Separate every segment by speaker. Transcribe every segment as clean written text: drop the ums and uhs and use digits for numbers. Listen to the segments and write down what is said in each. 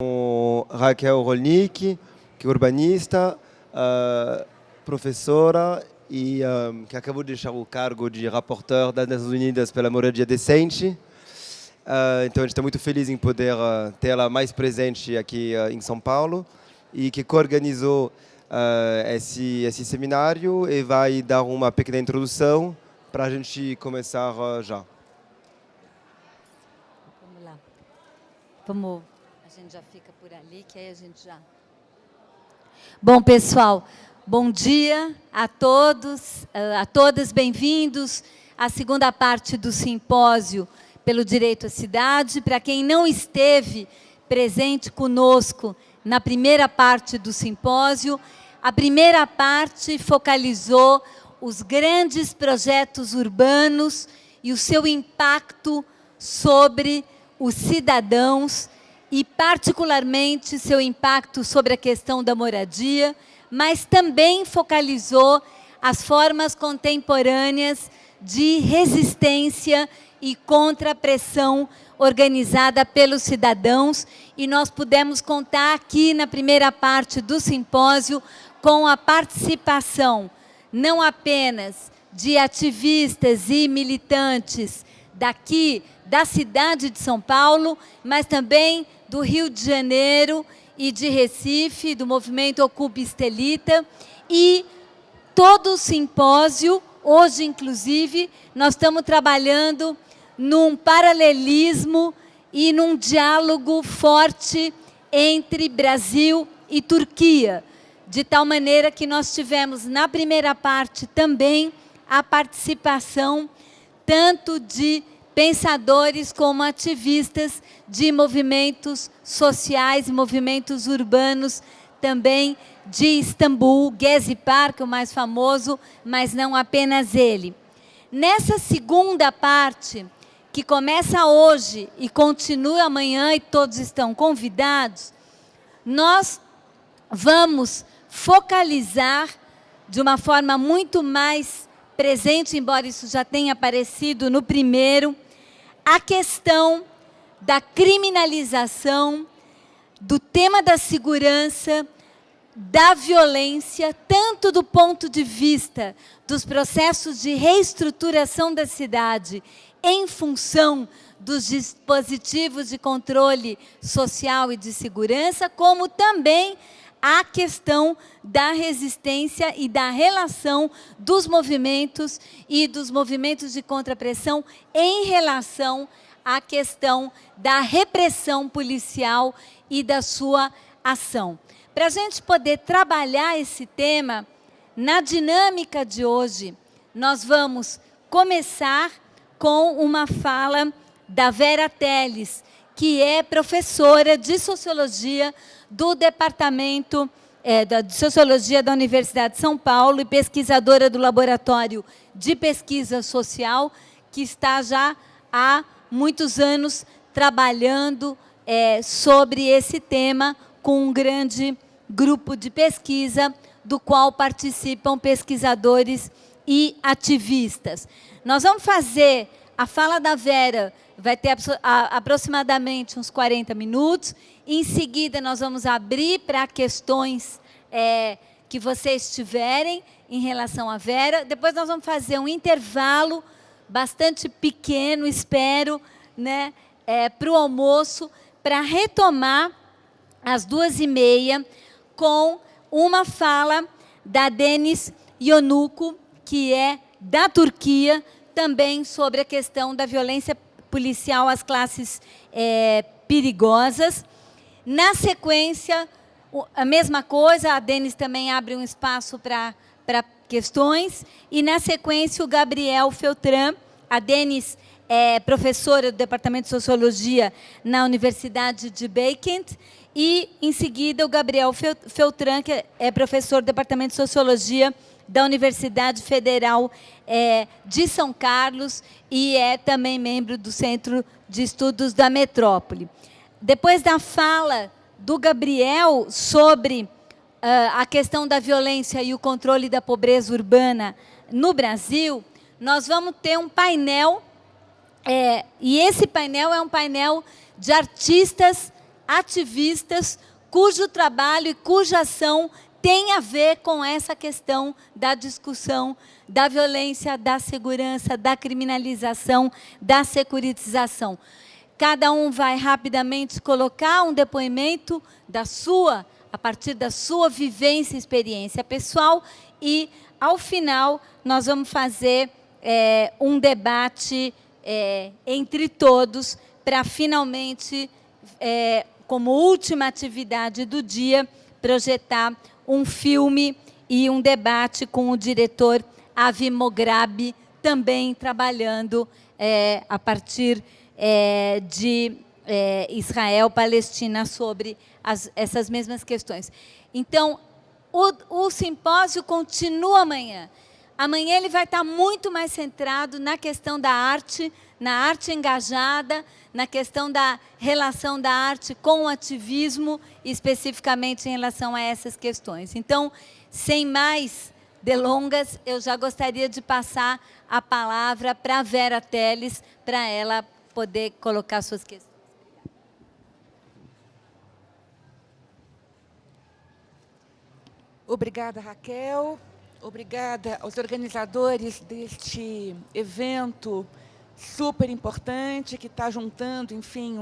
Speaker 1: Com Raquel Rolnick, que é urbanista, professora e que acabou de deixar o cargo de rapporteur das Nações Unidas pela moradia decente. Então a gente está muito feliz em poder tê-la mais presente aqui em São Paulo e que coorganizou esse seminário e vai dar uma pequena introdução para a gente começar já.
Speaker 2: Vamos lá. Vamos, a gente já fica por ali, que aí a gente já... Bom, pessoal, bom dia a todos, a todas, bem-vindos à segunda parte do simpósio pelo direito à cidade. Para quem não esteve presente conosco na primeira parte do simpósio, a primeira parte focalizou os grandes projetos urbanos e o seu impacto sobre os cidadãos e, particularmente, seu impacto sobre a questão da moradia, mas também focalizou as formas contemporâneas de resistência e contra a pressão organizada pelos cidadãos. E nós pudemos contar aqui na primeira parte do simpósio com a participação não apenas de ativistas e militantes daqui da cidade de São Paulo, mas também do Rio de Janeiro e de Recife, do movimento Ocupa Estelita. E todo o simpósio, hoje inclusive, nós estamos trabalhando num paralelismo e num diálogo forte entre Brasil e Turquia, de tal maneira que nós tivemos na primeira parte também a participação tanto de pensadores como ativistas de movimentos sociais, movimentos urbanos, também de Istambul, Gezi Park, o mais famoso, mas não apenas ele. Nessa segunda parte, que começa hoje e continua amanhã, e todos estão convidados, nós vamos focalizar de uma forma muito mais presente, embora isso já tenha aparecido no primeiro, a questão da criminalização, do tema da segurança, da violência, tanto do ponto de vista dos processos de reestruturação da cidade em função dos dispositivos de controle social e de segurança, como também a questão da resistência e da relação dos movimentos e dos movimentos de contrapressão em relação à questão da repressão policial e da sua ação. Para a gente poder trabalhar esse tema, na dinâmica de hoje, nós vamos começar com uma fala da Vera Teles, que é professora de Sociologia do Departamento de Sociologia da Universidade de São Paulo e pesquisadora do Laboratório de Pesquisa Social, que está já há muitos anos trabalhando sobre esse tema com um grande grupo de pesquisa, do qual participam pesquisadores e ativistas. Nós vamos fazer a fala da Vera, vai ter aproximadamente uns 40 minutos. Em seguida, nós vamos abrir para questões que vocês tiverem em relação à Vera. Depois nós vamos fazer um intervalo bastante pequeno, espero, né, para o almoço, para retomar às 2h30 com uma fala da Deniz Yonuku, que é da Turquia, também sobre a questão da violência policial às classes perigosas. Na sequência, a mesma coisa, a Deniz também abre um espaço para questões. E, na sequência, o Gabriel Feltran. A Deniz é professora do Departamento de Sociologia na Universidade de Beykent. E, em seguida, o Gabriel Feltran, que é professor do Departamento de Sociologia da Universidade Federal de São Carlos e é também membro do Centro de Estudos da Metrópole. Depois da fala do Gabriel sobre a questão da violência e o controle da pobreza urbana no Brasil, nós vamos ter um painel, e esse painel é um painel de artistas ativistas cujo trabalho e cuja ação tem a ver com essa questão da discussão da violência, da segurança, da criminalização, da securitização. Cada um vai rapidamente colocar um depoimento a partir da sua vivência e experiência pessoal, e, ao final, nós vamos fazer um debate entre todos, para, finalmente, como última atividade do dia, projetar um filme e um debate com o diretor Avi Mograbi, também trabalhando a partir de Israel, Palestina, sobre essas mesmas questões. Então, o simpósio continua amanhã. Amanhã ele vai estar muito mais centrado na questão da arte, na arte engajada, na questão da relação da arte com o ativismo, especificamente em relação a essas questões. Então, sem mais delongas, eu já gostaria de passar a palavra para a Vera Teles, para ela poder colocar suas questões.
Speaker 3: Obrigada, Raquel. Obrigada aos organizadores deste evento super importante, que está juntando, enfim,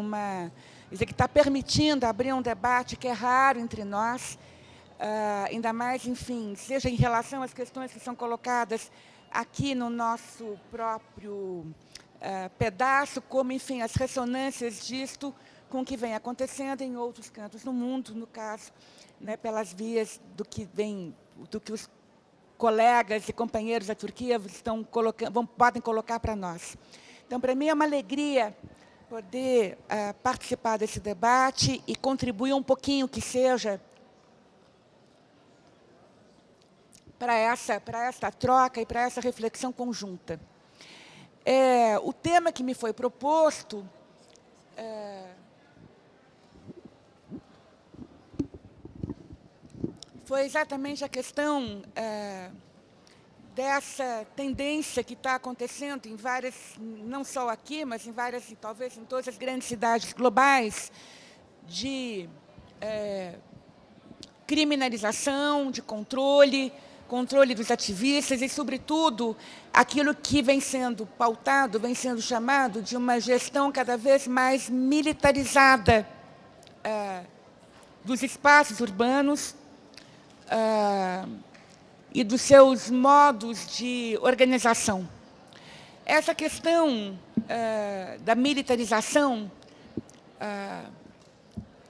Speaker 3: que está permitindo abrir um debate que é raro entre nós, ainda mais, enfim, seja em relação às questões que são colocadas aqui no nosso próprio pedaço, como, enfim, as ressonâncias disto com o que vem acontecendo em outros cantos do mundo, no caso, né, pelas vias do que os colegas e companheiros da Turquia podem colocar para nós. Então, para mim, é uma alegria poder participar desse debate e contribuir um pouquinho, que seja, para essa troca e para essa reflexão conjunta. O tema que me foi proposto foi exatamente a questão dessa tendência que está acontecendo em várias, não só aqui, mas em várias, talvez em todas as grandes cidades globais, de criminalização, de controle dos ativistas e, sobretudo, aquilo que vem sendo pautado, vem sendo chamado de uma gestão cada vez mais militarizada dos espaços urbanos, e dos seus modos de organização. Essa questão da militarização,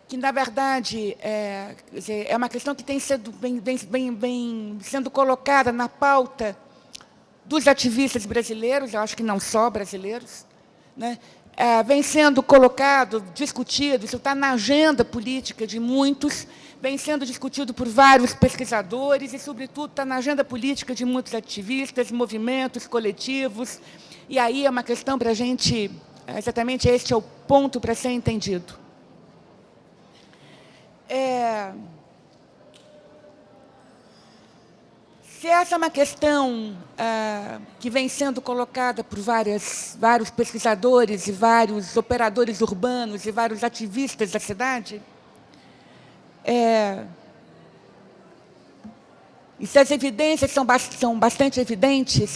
Speaker 3: que, na verdade, é uma questão que tem sido bem sendo colocada na pauta dos ativistas brasileiros, eu acho que não só brasileiros, né? Vem sendo colocado, discutido, isso está na agenda política de muitos, vem sendo discutido por vários pesquisadores e, sobretudo, está na agenda política de muitos ativistas, movimentos, coletivos. E aí é uma questão para a gente, exatamente este é o ponto para ser entendido. Se essa é uma questão que vem sendo colocada por vários pesquisadores e vários operadores urbanos e vários ativistas da cidade, e se as evidências são bastante evidentes,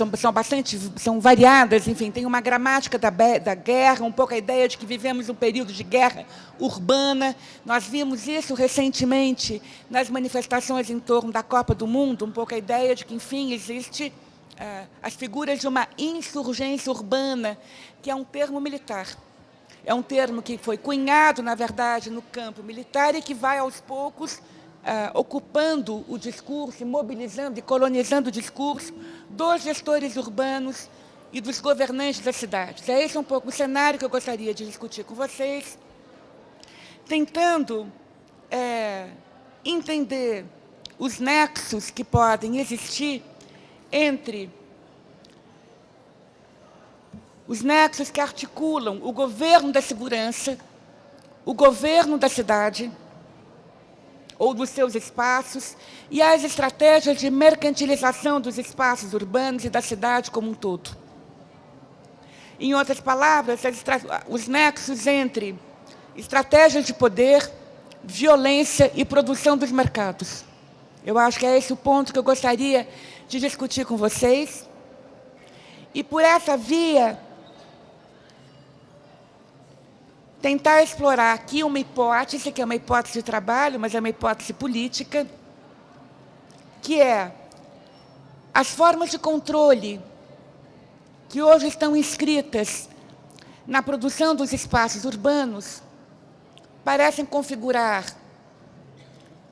Speaker 3: são variadas, enfim, tem uma gramática da guerra, um pouco a ideia de que vivemos um período de guerra urbana. Nós vimos isso recentemente nas manifestações em torno da Copa do Mundo, um pouco a ideia de que, enfim, existe as figuras de uma insurgência urbana, que é um termo militar. É um termo que foi cunhado, na verdade, no campo militar e que vai, aos poucos, ocupando o discurso, mobilizando e colonizando o discurso dos gestores urbanos e dos governantes das cidades. Esse é um pouco o cenário que eu gostaria de discutir com vocês, tentando entender os nexos que podem existir entre os nexos que articulam o governo da segurança, o governo da cidade, ou dos seus espaços, e as estratégias de mercantilização dos espaços urbanos e da cidade como um todo. Em outras palavras, os nexos entre estratégias de poder, violência e produção dos mercados. Eu acho que é esse o ponto que eu gostaria de discutir com vocês. E, por essa via, tentar explorar aqui uma hipótese, que é uma hipótese de trabalho, mas é uma hipótese política, que é as formas de controle que hoje estão inscritas na produção dos espaços urbanos parecem configurar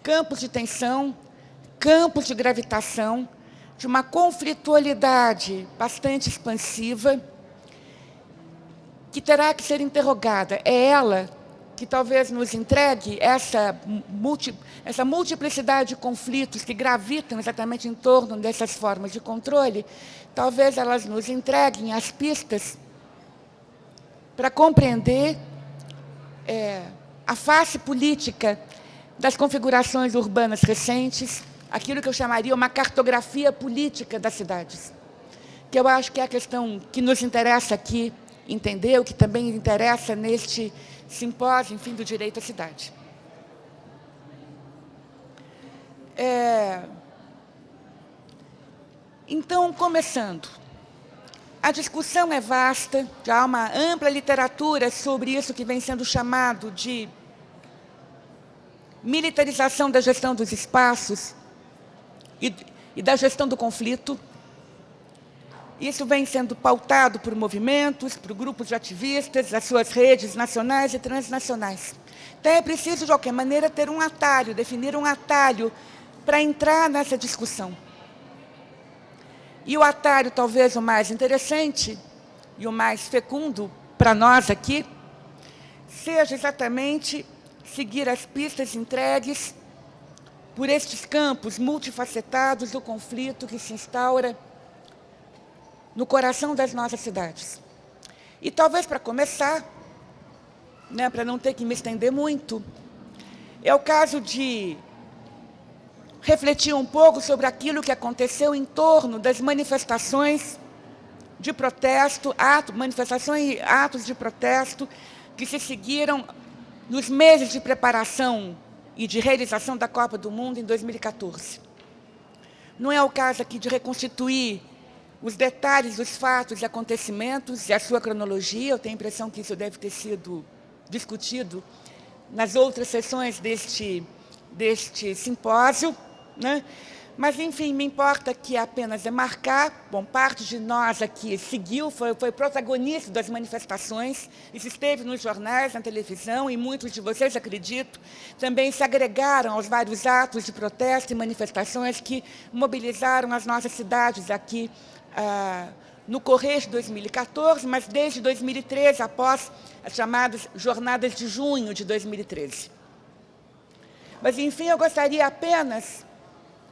Speaker 3: campos de tensão, campos de gravitação, de uma conflitualidade bastante expansiva, que terá que ser interrogada. É ela que talvez nos entregue essa multiplicidade de conflitos que gravitam exatamente em torno dessas formas de controle, talvez elas nos entreguem as pistas para compreender a face política das configurações urbanas recentes, aquilo que eu chamaria uma cartografia política das cidades, que eu acho que é a questão que nos interessa aqui entender, o que também interessa neste simpósio, enfim, do direito à cidade. Então, começando, a discussão é vasta, já há uma ampla literatura sobre isso que vem sendo chamado de militarização da gestão dos espaços e da gestão do conflito. Isso vem sendo pautado por movimentos, por grupos de ativistas, as suas redes nacionais e transnacionais. Então, é preciso, de qualquer maneira, ter um atalho, definir um atalho para entrar nessa discussão. E o atalho, talvez o mais interessante e o mais fecundo para nós aqui, seja exatamente seguir as pistas entregues por estes campos multifacetados do conflito que se instaura no coração das nossas cidades. E talvez, para começar, para não ter que me estender muito, é o caso de refletir um pouco sobre aquilo que aconteceu em torno das manifestações de protesto, manifestações e atos de protesto que se seguiram nos meses de preparação e de realização da Copa do Mundo em 2014. Não é o caso aqui de reconstituir os detalhes dos fatos e acontecimentos e a sua cronologia. Eu tenho a impressão que isso deve ter sido discutido nas outras sessões deste simpósio, Mas, enfim, me importa que apenas marcar, parte de nós aqui seguiu, foi protagonista das manifestações, isso esteve nos jornais, na televisão, e muitos de vocês, acredito, também se agregaram aos vários atos de protesto e manifestações que mobilizaram as nossas cidades aqui no correr de 2014, mas desde 2013, após as chamadas Jornadas de Junho de 2013. Mas, enfim, eu gostaria apenas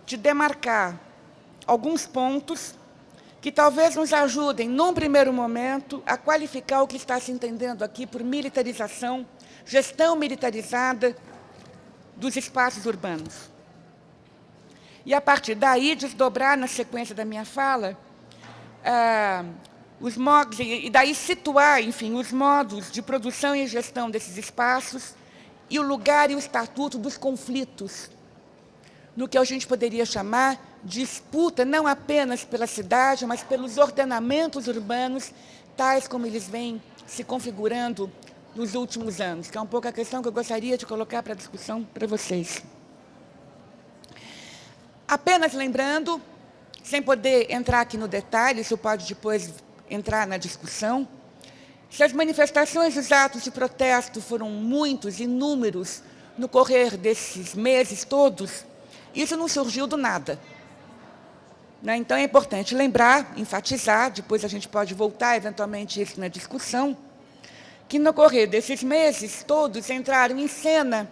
Speaker 3: de demarcar alguns pontos que talvez nos ajudem, num primeiro momento, a qualificar o que está se entendendo aqui por militarização, gestão militarizada dos espaços urbanos. E, a partir daí, desdobrar, na sequência da minha fala, os modos, e daí situar, enfim, os modos de produção e gestão desses espaços e o lugar e o estatuto dos conflitos, no que a gente poderia chamar de disputa, não apenas pela cidade, mas pelos ordenamentos urbanos, tais como eles vêm se configurando nos últimos anos, que é um pouco a questão que eu gostaria de colocar para discussão para vocês. Apenas lembrando, sem poder entrar aqui no detalhe, isso pode depois entrar na discussão, se as manifestações e os atos de protesto foram muitos, inúmeros, no correr desses meses todos, isso não surgiu do nada. Então, é importante lembrar, enfatizar, depois a gente pode voltar, eventualmente, isso na discussão, que no correr desses meses todos entraram em cena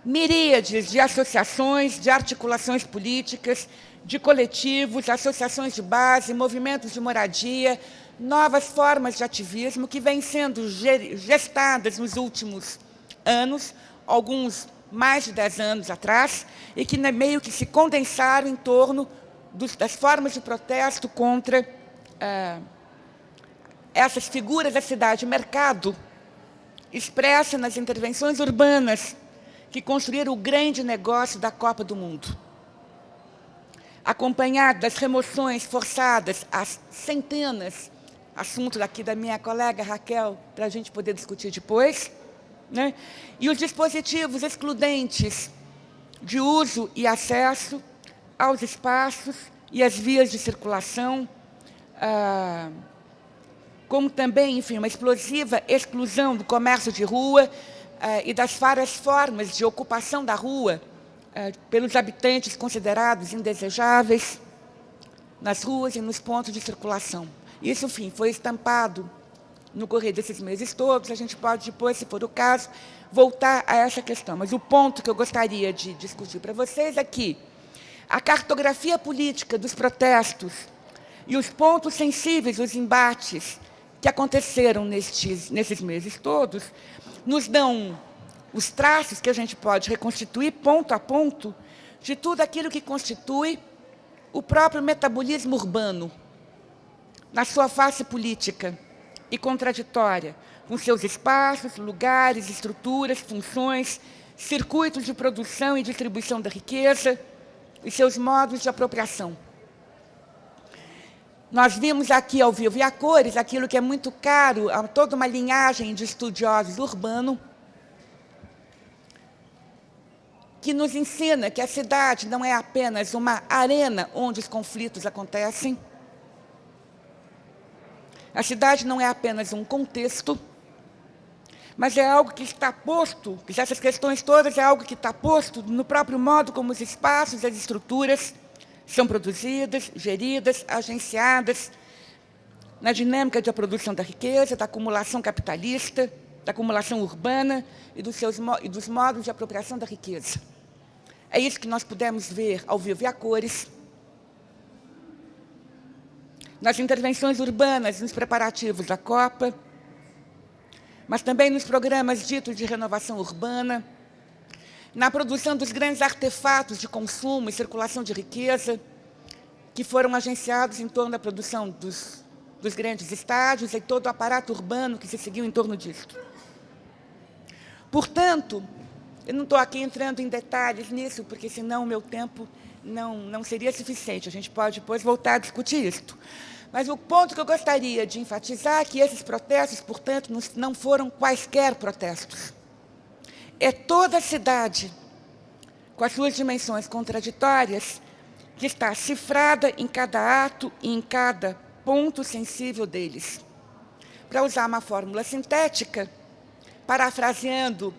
Speaker 3: miríades de associações, de articulações políticas, de coletivos, associações de base, movimentos de moradia, novas formas de ativismo que vêm sendo gestadas nos últimos anos, alguns mais de 10 anos atrás, e que meio que se condensaram em torno das formas de protesto contra essas figuras da cidade-mercado expressa nas intervenções urbanas que construíram o grande negócio da Copa do Mundo, acompanhado das remoções forçadas às centenas, assunto aqui da minha colega Raquel, para a gente poder discutir depois, né? E os dispositivos excludentes de uso e acesso aos espaços e às vias de circulação, como também, enfim, uma explosiva exclusão do comércio de rua e das várias formas de ocupação da rua pelos habitantes considerados indesejáveis nas ruas e nos pontos de circulação. Isso, enfim, foi estampado no correr desses meses todos. A gente pode depois, se for o caso, voltar a essa questão. Mas o ponto que eu gostaria de discutir para vocês é que a cartografia política dos protestos e os pontos sensíveis, os embates que aconteceram nesses meses todos, nos dão os traços que a gente pode reconstituir, ponto a ponto, de tudo aquilo que constitui o próprio metabolismo urbano, na sua face política e contraditória, com seus espaços, lugares, estruturas, funções, circuitos de produção e distribuição da riqueza e seus modos de apropriação. Nós vimos aqui, ao vivo e a cores, aquilo que é muito caro a toda uma linhagem de estudiosos do urbano, que nos ensina que a cidade não é apenas uma arena onde os conflitos acontecem, a cidade não é apenas um contexto, mas é algo que está posto, essas questões todas é algo que está posto no próprio modo como os espaços e as estruturas são produzidas, geridas, agenciadas, na dinâmica da produção da riqueza, da acumulação capitalista, da acumulação urbana e dos modos de apropriação da riqueza. É isso que nós pudemos ver ao vivo e a cores, nas intervenções urbanas, nos preparativos da Copa, mas também nos programas ditos de renovação urbana, na produção dos grandes artefatos de consumo e circulação de riqueza, que foram agenciados em torno da produção dos grandes estádios e todo o aparato urbano que se seguiu em torno disso. Portanto, eu não estou aqui entrando em detalhes nisso, porque senão o meu tempo não seria suficiente. A gente pode depois voltar a discutir isso. Mas o ponto que eu gostaria de enfatizar é que esses protestos, portanto, não foram quaisquer protestos. É toda a cidade, com as suas dimensões contraditórias, que está cifrada em cada ato e em cada ponto sensível deles. Para usar uma fórmula sintética, parafraseando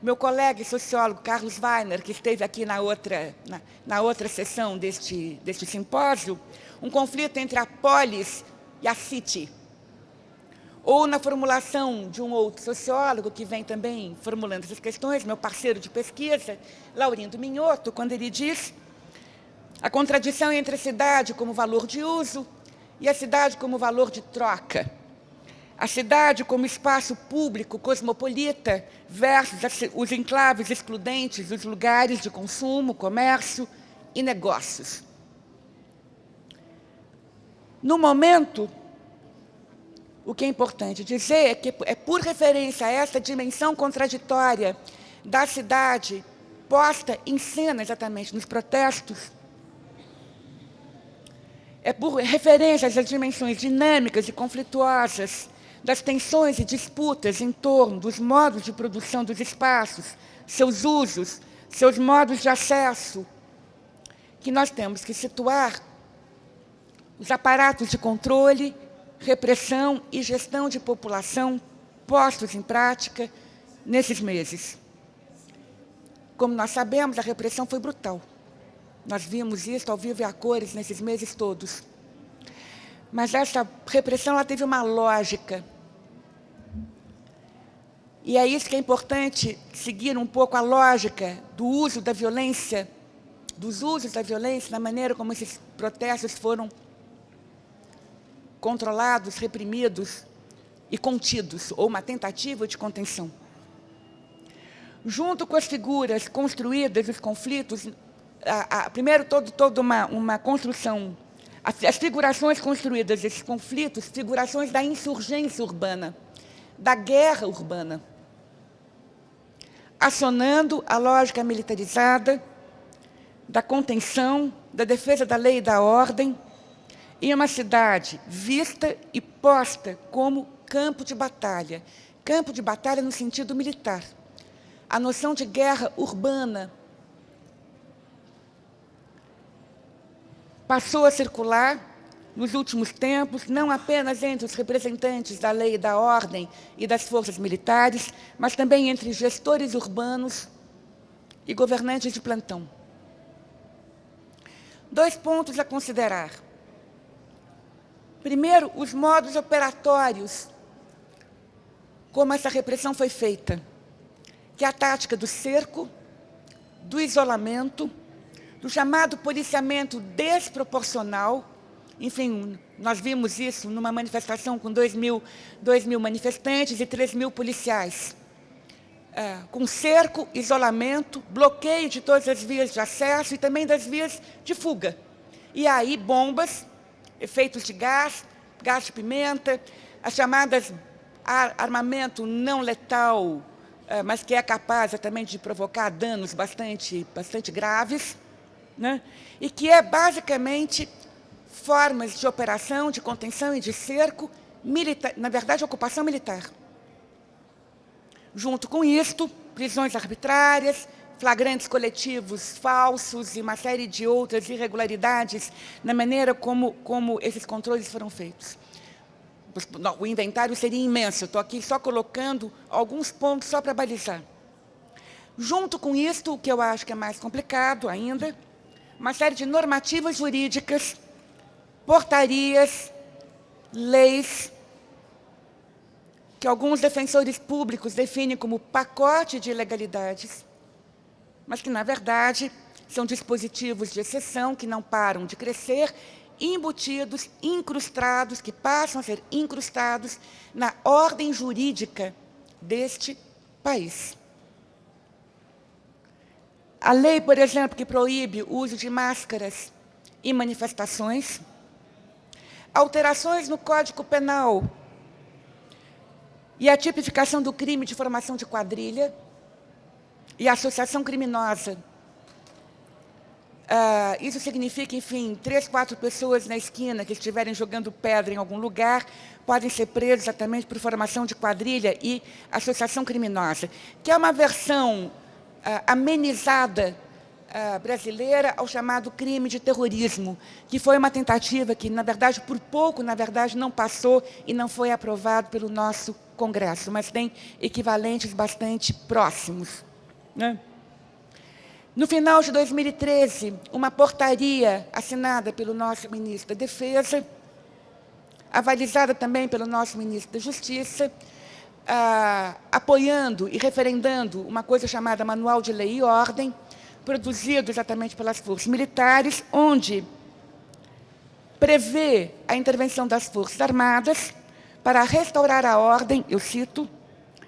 Speaker 3: meu colega e sociólogo Carlos Weiner, que esteve aqui na outra sessão deste simpósio, um conflito entre a polis e a city. Ou na formulação de um outro sociólogo, que vem também formulando essas questões, meu parceiro de pesquisa, Laurindo Minhoto, quando ele diz a contradição entre a cidade como valor de uso e a cidade como valor de troca. A cidade como espaço público cosmopolita versus os enclaves excludentes, os lugares de consumo, comércio e negócios. No momento, o que é importante dizer é que é por referência a essa dimensão contraditória da cidade posta em cena exatamente nos protestos, é por referência a essas dimensões dinâmicas e conflituosas das tensões e disputas em torno dos modos de produção dos espaços, seus usos, seus modos de acesso, que nós temos que situar os aparatos de controle, repressão e gestão de população postos em prática nesses meses. Como nós sabemos, a repressão foi brutal. Nós vimos isso ao vivo e a cores nesses meses todos. Mas essa repressão ela teve uma lógica. E é isso que é importante, seguir um pouco a lógica do uso da violência, dos usos da violência, na maneira como esses protestos foram controlados, reprimidos e contidos, ou uma tentativa de contenção. Junto com as figuras construídas, os conflitos, primeiro toda uma construção, as figurações construídas desses conflitos, figurações da insurgência urbana, da guerra urbana. acionando a lógica militarizada da contenção, da defesa da lei e da ordem, em uma cidade vista e posta como campo de batalha no sentido militar. A noção de guerra urbana passou a circular nos últimos tempos, não apenas entre os representantes da lei e da ordem e das forças militares, mas também entre gestores urbanos e governantes de plantão. 2 pontos a considerar. Primeiro, os modos operatórios, como essa repressão foi feita, que é a tática do cerco, do isolamento, do chamado policiamento desproporcional. Enfim, nós vimos isso numa manifestação com 2.000 manifestantes e 3.000 policiais. Com cerco, isolamento, bloqueio de todas as vias de acesso e também das vias de fuga. E aí, bombas, efeitos de gás de pimenta, as chamadas armamento não letal, mas que é capaz também de provocar danos bastante graves, né? E que é, basicamente, formas de operação, de contenção e de cerco, militar, na verdade, ocupação militar. Junto com isto, prisões arbitrárias, flagrantes coletivos falsos e uma série de outras irregularidades na maneira como esses controles foram feitos. O inventário seria imenso, estou aqui só colocando alguns pontos só para balizar. Junto com isto, o que eu acho que é mais complicado ainda, uma série de normativas jurídicas, portarias, leis, que alguns defensores públicos definem como pacote de ilegalidades, mas que, na verdade, são dispositivos de exceção que não param de crescer, embutidos, incrustados, que passam a ser incrustados na ordem jurídica deste país. A lei, por exemplo, que proíbe o uso de máscaras em manifestações, alterações no Código Penal e a tipificação do crime de formação de quadrilha e associação criminosa. Isso significa, enfim, 3, 4 pessoas na esquina que estiverem jogando pedra em algum lugar podem ser presas exatamente por formação de quadrilha e associação criminosa, que é uma versão amenizada brasileira ao chamado crime de terrorismo, que foi uma tentativa que, na verdade, por pouco, não passou e não foi aprovado pelo nosso Congresso, mas tem equivalentes bastante próximos, né? No final de 2013, uma portaria assinada pelo nosso ministro da Defesa, avalizada também pelo nosso ministro da Justiça, apoiando e referendando uma coisa chamada Manual de Lei e Ordem, produzido exatamente pelas forças militares, onde prevê a intervenção das Forças Armadas para restaurar a ordem, eu cito,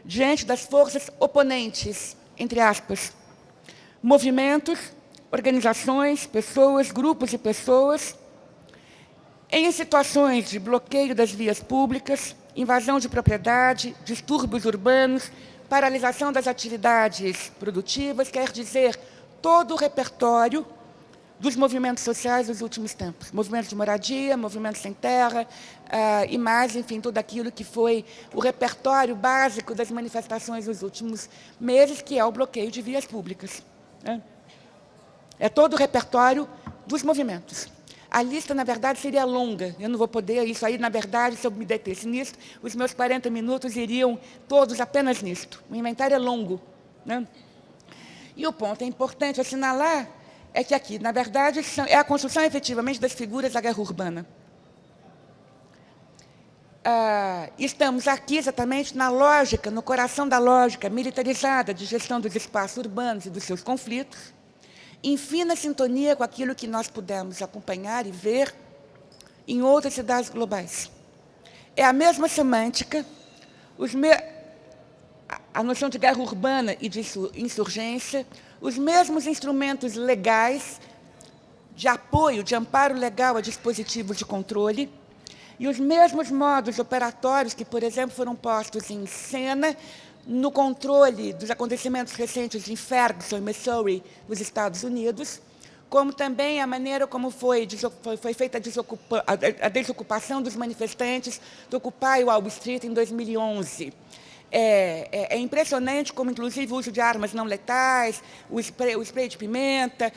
Speaker 3: diante das forças oponentes, entre aspas, movimentos, organizações, pessoas, grupos de pessoas, em situações de bloqueio das vias públicas, invasão de propriedade, distúrbios urbanos, paralisação das atividades produtivas, quer dizer, todo o repertório dos movimentos sociais dos últimos tempos. Movimentos de moradia, movimentos sem terra, e mais, enfim, tudo aquilo que foi o repertório básico das manifestações dos últimos meses, que é o bloqueio de vias públicas. É todo o repertório dos movimentos. A lista, na verdade, seria longa. Eu não vou poder, isso aí, na verdade, se eu me detesse nisso, os meus 40 minutos iriam todos apenas nisto. O inventário é longo, né? E o ponto importante a assinalar é que aqui, na verdade, é a construção, efetivamente, das figuras da guerra urbana. Estamos aqui exatamente na lógica, no coração da lógica militarizada de gestão dos espaços urbanos e dos seus conflitos, em fina sintonia com aquilo que nós pudemos acompanhar e ver em outras cidades globais. É a mesma semântica, a noção de guerra urbana e de insurgência, os mesmos instrumentos legais de apoio, de amparo legal a dispositivos de controle, e os mesmos modos operatórios que, por exemplo, foram postos em cena no controle dos acontecimentos recentes em Ferguson, Missouri, nos Estados Unidos, como também a maneira como foi feita a desocupação dos manifestantes do Occupy Wall Street em 2011. É impressionante como, inclusive, o uso de armas não letais, o spray de pimenta,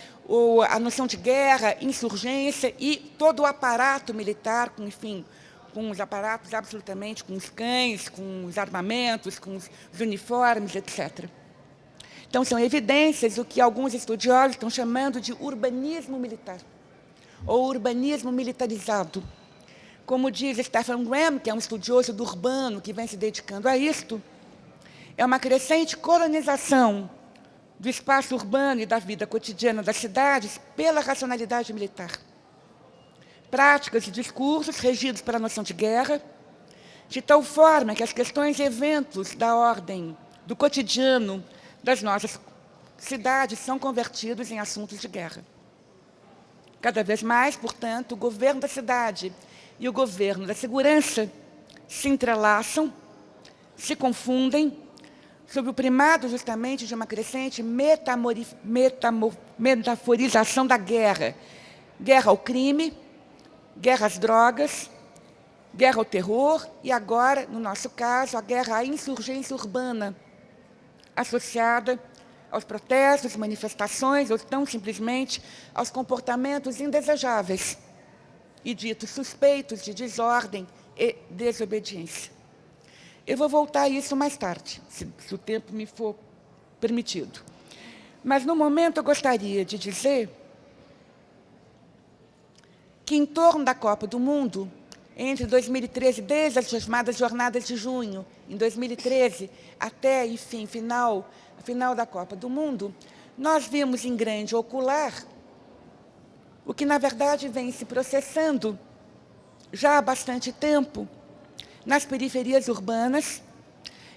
Speaker 3: a noção de guerra, insurgência e todo o aparato militar, enfim, com os aparatos absolutamente, com os cães, com os armamentos, com os uniformes, etc. Então, são evidências do que alguns estudiosos estão chamando de urbanismo militar, ou urbanismo militarizado. Como diz Stephen Graham, que é um estudioso do urbano que vem se dedicando a isto, é uma crescente colonização do espaço urbano e da vida cotidiana das cidades pela racionalidade militar. Práticas e discursos regidos pela noção de guerra, de tal forma que as questões e eventos da ordem do cotidiano das nossas cidades são convertidos em assuntos de guerra. Cada vez mais, portanto, o governo da cidade e o governo da segurança se entrelaçam, se confundem, sob o primado, justamente, de uma crescente metaforização da guerra. Guerra ao crime, guerra às drogas, guerra ao terror e, agora, no nosso caso, a guerra à insurgência urbana, associada aos protestos, manifestações, ou tão simplesmente aos comportamentos indesejáveis e ditos suspeitos de desordem e desobediência. Eu vou voltar a isso mais tarde, se o tempo me for permitido. Mas, no momento, eu gostaria de dizer que, em torno da Copa do Mundo, entre 2013, desde as chamadas Jornadas de Junho, em 2013, até, enfim, final da Copa do Mundo, nós vimos em grande ocular o que, na verdade, vem se processando já há bastante tempo nas periferias urbanas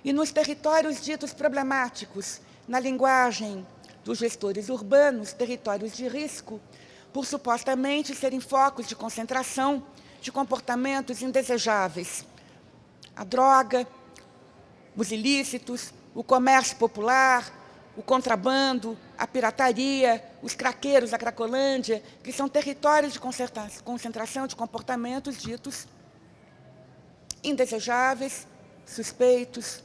Speaker 3: e nos territórios ditos problemáticos, na linguagem dos gestores urbanos, territórios de risco, por supostamente serem focos de concentração de comportamentos indesejáveis. A droga, os ilícitos, o comércio popular, o contrabando, a pirataria, os craqueiros, a Cracolândia, que são territórios de concentração de comportamentos ditos indesejáveis, suspeitos,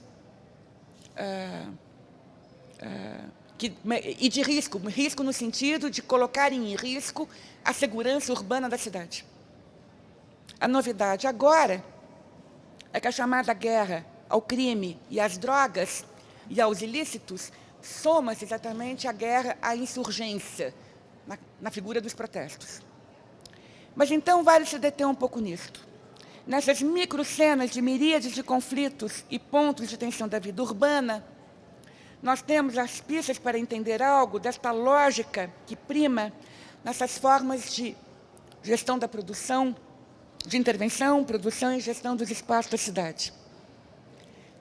Speaker 3: e de risco no sentido de colocar em risco a segurança urbana da cidade. A novidade agora é que a chamada guerra ao crime e às drogas e aos ilícitos soma-se exatamente à guerra à insurgência, na figura dos protestos. Mas então vale se deter um pouco nisto. Nessas microcenas de miríades de conflitos e pontos de tensão da vida urbana, nós temos as pistas para entender algo desta lógica que prima nessas formas de gestão da produção, de intervenção, produção e gestão dos espaços da cidade.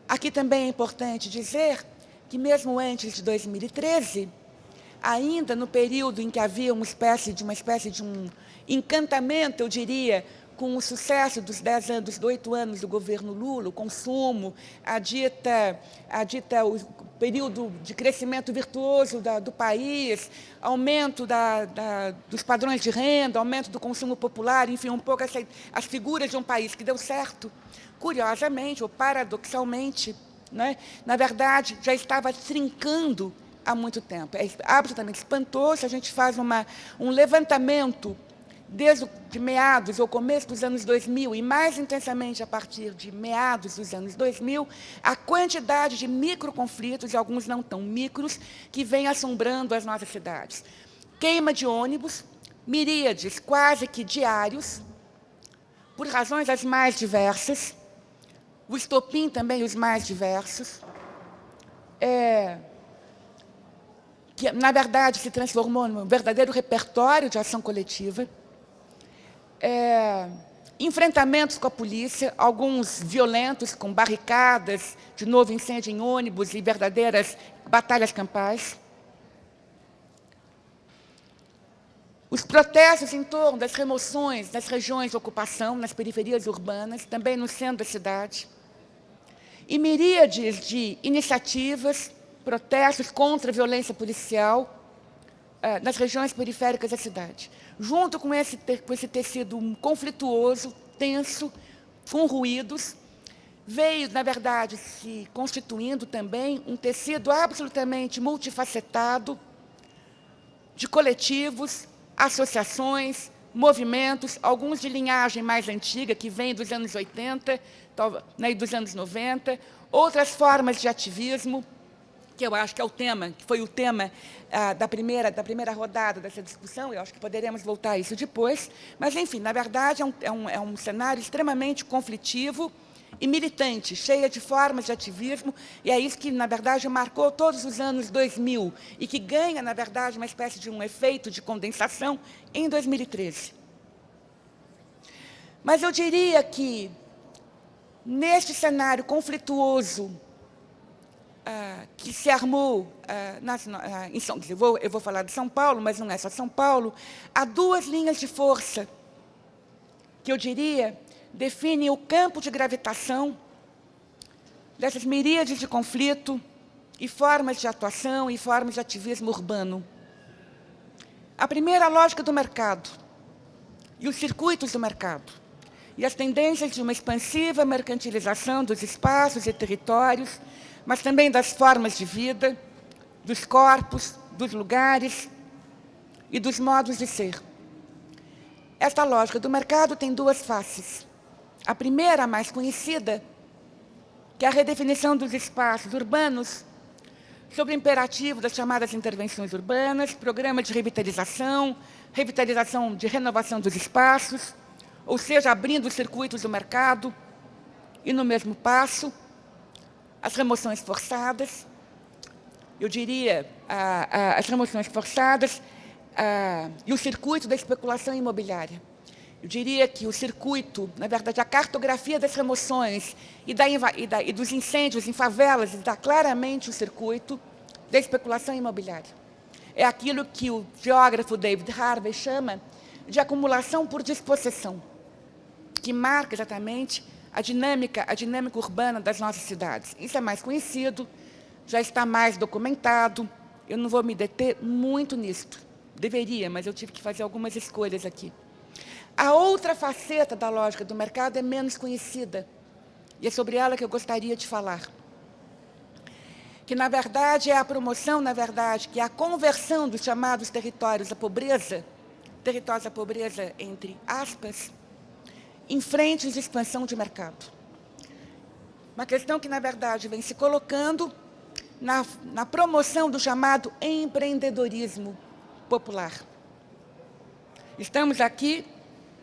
Speaker 3: Aqui também é importante dizer que, mesmo antes de 2013, ainda no período em que havia uma espécie de um encantamento, eu diria, com o sucesso dos 10 anos, dos 8 anos do governo Lula, o consumo, o período de crescimento virtuoso do país, aumento dos padrões de renda, aumento do consumo popular, enfim, um pouco as figuras de um país que deu certo, curiosamente ou paradoxalmente, né, na verdade, já estava trincando há muito tempo. É absolutamente espantoso se a gente faz um levantamento desde meados ou começo dos anos 2000, e mais intensamente a partir de meados dos anos 2000, a quantidade de microconflitos, e alguns não tão micros, que vem assombrando as nossas cidades. Queima de ônibus, miríades quase que diários, por razões as mais diversas, o estopim também os mais diversos, que, na verdade, se transformou num verdadeiro repertório de ação coletiva, enfrentamentos com a polícia, alguns violentos, com barricadas, de novo incêndio em ônibus e verdadeiras batalhas campais. Os protestos em torno das remoções das regiões de ocupação, nas periferias urbanas, também no centro da cidade. e miríades de iniciativas, protestos contra a violência policial nas regiões periféricas da cidade. Junto com esse tecido conflituoso, tenso, com ruídos, veio, na verdade, se constituindo também um tecido absolutamente multifacetado de coletivos, associações, movimentos, alguns de linhagem mais antiga, que vem dos anos 80 e dos anos 90, outras formas de ativismo, que eu acho que é o tema, que foi o tema da primeira rodada dessa discussão, eu acho que poderemos voltar a isso depois, mas, enfim, na verdade, é um cenário extremamente conflitivo e militante, cheia de formas de ativismo, e é isso que, na verdade, marcou todos os anos 2000, e que ganha, na verdade, uma espécie de um efeito de condensação em 2013. Mas eu diria que, neste cenário conflituoso, que se armou, eu vou falar de São Paulo, mas não é só São Paulo, há duas linhas de força que eu diria definem o campo de gravitação dessas miríades de conflito e formas de atuação e formas de ativismo urbano. A primeira, a lógica do mercado e os circuitos do mercado e as tendências de uma expansiva mercantilização dos espaços e territórios, mas também das formas de vida, dos corpos, dos lugares e dos modos de ser. Esta lógica do mercado tem duas faces. A primeira, a mais conhecida, que é a redefinição dos espaços urbanos sob o imperativo das chamadas intervenções urbanas, programa de revitalização de renovação dos espaços, ou seja, abrindo os circuitos do mercado, e, no mesmo passo, as remoções forçadas, eu diria, as remoções forçadas e o circuito da especulação imobiliária. Eu diria que o circuito, na verdade, a cartografia das remoções e dos incêndios em favelas dá claramente o circuito da especulação imobiliária. É aquilo que o geógrafo David Harvey chama de acumulação por dispossessão, que marca exatamente a dinâmica urbana das nossas cidades. Isso é mais conhecido, já está mais documentado, eu não vou me deter muito nisto. Deveria, mas eu tive que fazer algumas escolhas aqui. A outra faceta da lógica do mercado é menos conhecida, e é sobre ela que eu gostaria de falar. Que, na verdade, é a promoção, que é a conversão dos chamados territórios à pobreza entre aspas, em frentes de expansão de mercado. Uma questão que, na verdade, vem se colocando na promoção do chamado empreendedorismo popular. Estamos aqui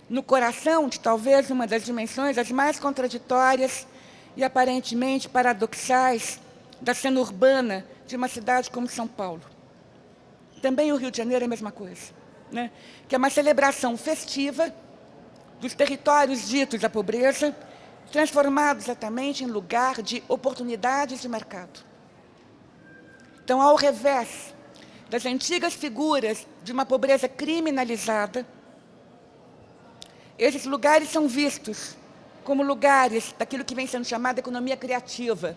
Speaker 3: no coração de talvez uma das dimensões as mais contraditórias e aparentemente paradoxais da cena urbana de uma cidade como São Paulo. Também o Rio de Janeiro é a mesma coisa, né? Que é uma celebração festiva dos territórios ditos da pobreza, transformados exatamente em lugar de oportunidades de mercado. Então, ao revés das antigas figuras de uma pobreza criminalizada, esses lugares são vistos como lugares daquilo que vem sendo chamado de economia criativa,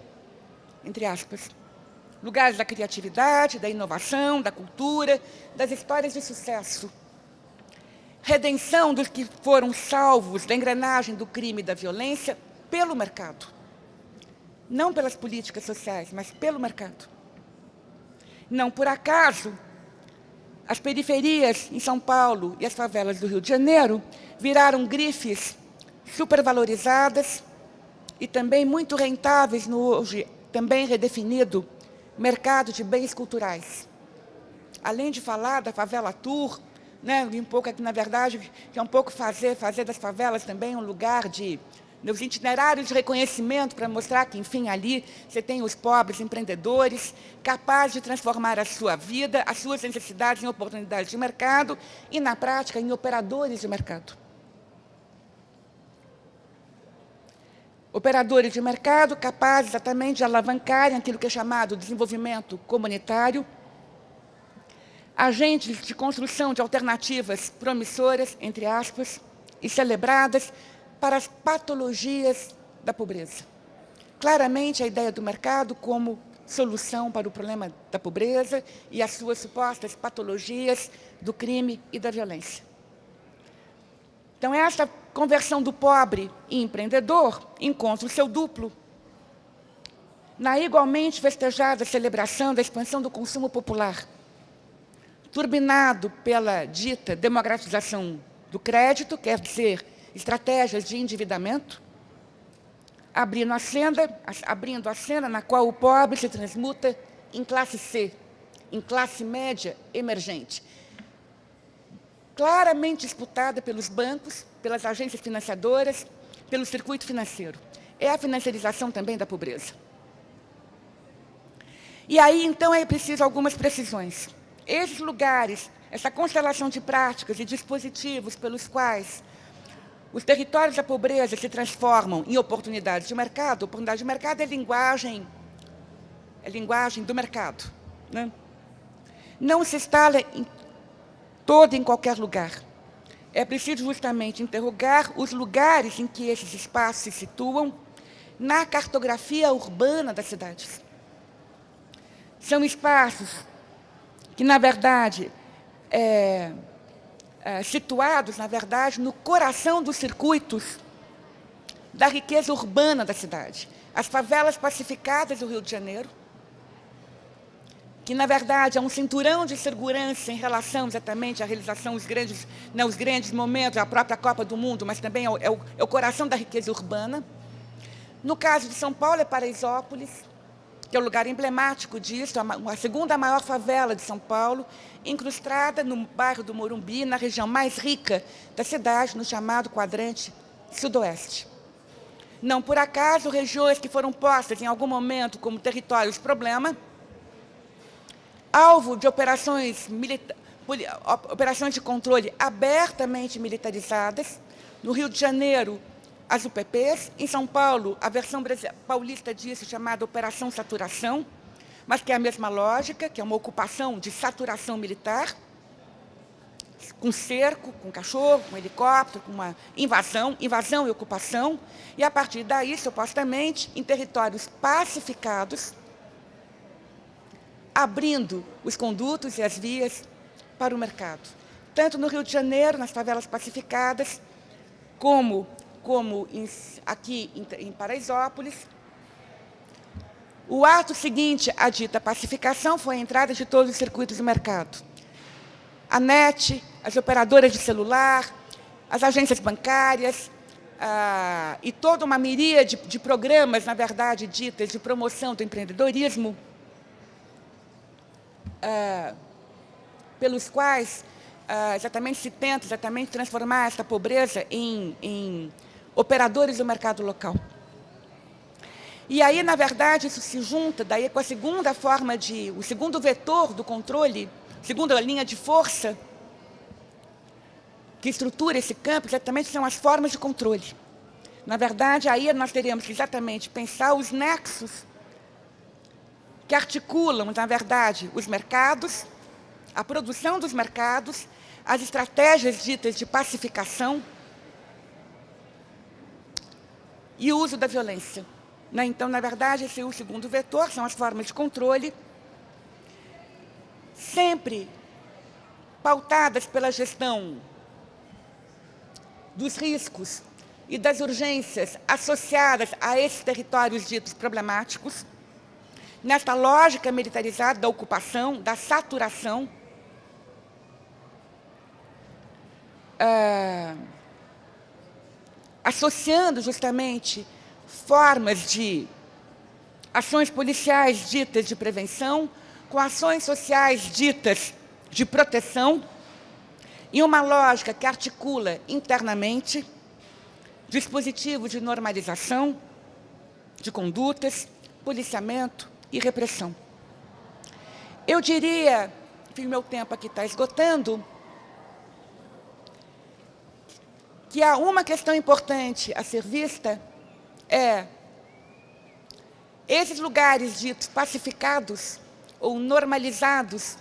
Speaker 3: entre aspas. Lugares da criatividade, da inovação, da cultura, das histórias de sucesso. Redenção dos que foram salvos da engrenagem do crime e da violência pelo mercado. Não pelas políticas sociais, mas pelo mercado. Não por acaso, as periferias em São Paulo e as favelas do Rio de Janeiro viraram grifes supervalorizadas e também muito rentáveis no hoje também redefinido mercado de bens culturais. Além de falar da favela tour, né, um pouco aqui, na verdade, que é um pouco fazer das favelas também um lugar de os itinerários de reconhecimento para mostrar que, enfim, ali você tem os pobres empreendedores capazes de transformar a sua vida, as suas necessidades em oportunidades de mercado e, na prática, em operadores de mercado. Operadores de mercado capazes exatamente de alavancarem aquilo que é chamado desenvolvimento comunitário, agentes de construção de alternativas promissoras, entre aspas, e celebradas para as patologias da pobreza, claramente a ideia do mercado como solução para o problema da pobreza e as suas supostas patologias do crime e da violência. Então, esta conversão do pobre em empreendedor encontra o seu duplo na igualmente festejada celebração da expansão do consumo popular, turbinado pela dita democratização do crédito, quer dizer, estratégias de endividamento, abrindo a cena na qual o pobre se transmuta em classe C, em classe média emergente, claramente disputada pelos bancos, pelas agências financiadoras, pelo circuito financeiro. É a financiarização também da pobreza. E aí, então, é preciso algumas precisões. Esses lugares, essa constelação de práticas e dispositivos pelos quais os territórios da pobreza se transformam em oportunidades de mercado. Oportunidade de mercado é linguagem do mercado, né? Não se instala em qualquer lugar. É preciso justamente interrogar os lugares em que esses espaços se situam na cartografia urbana das cidades. São espaços que, na verdade, situados, na verdade, no coração dos circuitos da riqueza urbana da cidade. As favelas pacificadas do Rio de Janeiro, que, na verdade, é um cinturão de segurança em relação exatamente à realização dos grandes momentos, a própria Copa do Mundo, mas também é o coração da riqueza urbana. No caso de São Paulo, é Paraisópolis, que é o lugar emblemático disso, a segunda maior favela de São Paulo, incrustada no bairro do Morumbi, na região mais rica da cidade, no chamado quadrante sudoeste. Não por acaso, regiões que foram postas em algum momento como territórios problema, alvo de operações de controle abertamente militarizadas. No Rio de Janeiro, as UPPs. Em São Paulo, a versão paulista disso, chamada Operação Saturação, mas que é a mesma lógica, que é uma ocupação de saturação militar, com cerco, com cachorro, com helicóptero, com uma invasão e ocupação, e, a partir daí, supostamente, em territórios pacificados, abrindo os condutos e as vias para o mercado. Tanto no Rio de Janeiro, nas favelas pacificadas, como aqui em Paraisópolis. O ato seguinte à dita pacificação foi a entrada de todos os circuitos do mercado. A NET, as operadoras de celular, as agências bancárias, e toda uma miríade de programas, na verdade, ditas de promoção do empreendedorismo, pelos quais exatamente se tenta transformar esta pobreza em operadores do mercado local. E aí, na verdade, isso se junta daí com a segunda forma o segundo vetor do controle, segunda linha de força que estrutura esse campo, exatamente são as formas de controle. Na verdade, aí nós teremos que exatamente pensar os nexos que articulam, na verdade, os mercados, a produção dos mercados, as estratégias ditas de pacificação e o uso da violência. Então, na verdade, esse é o segundo vetor, são as formas de controle, sempre pautadas pela gestão dos riscos e das urgências associadas a esses territórios ditos problemáticos, nesta lógica militarizada da ocupação, da saturação, associando justamente formas de ações policiais ditas de prevenção com ações sociais ditas de proteção, em uma lógica que articula internamente dispositivos de normalização de condutas, policiamento e repressão. Eu diria, enfim, meu tempo aqui está esgotando, que há uma questão importante a ser vista, esses lugares ditos pacificados ou normalizados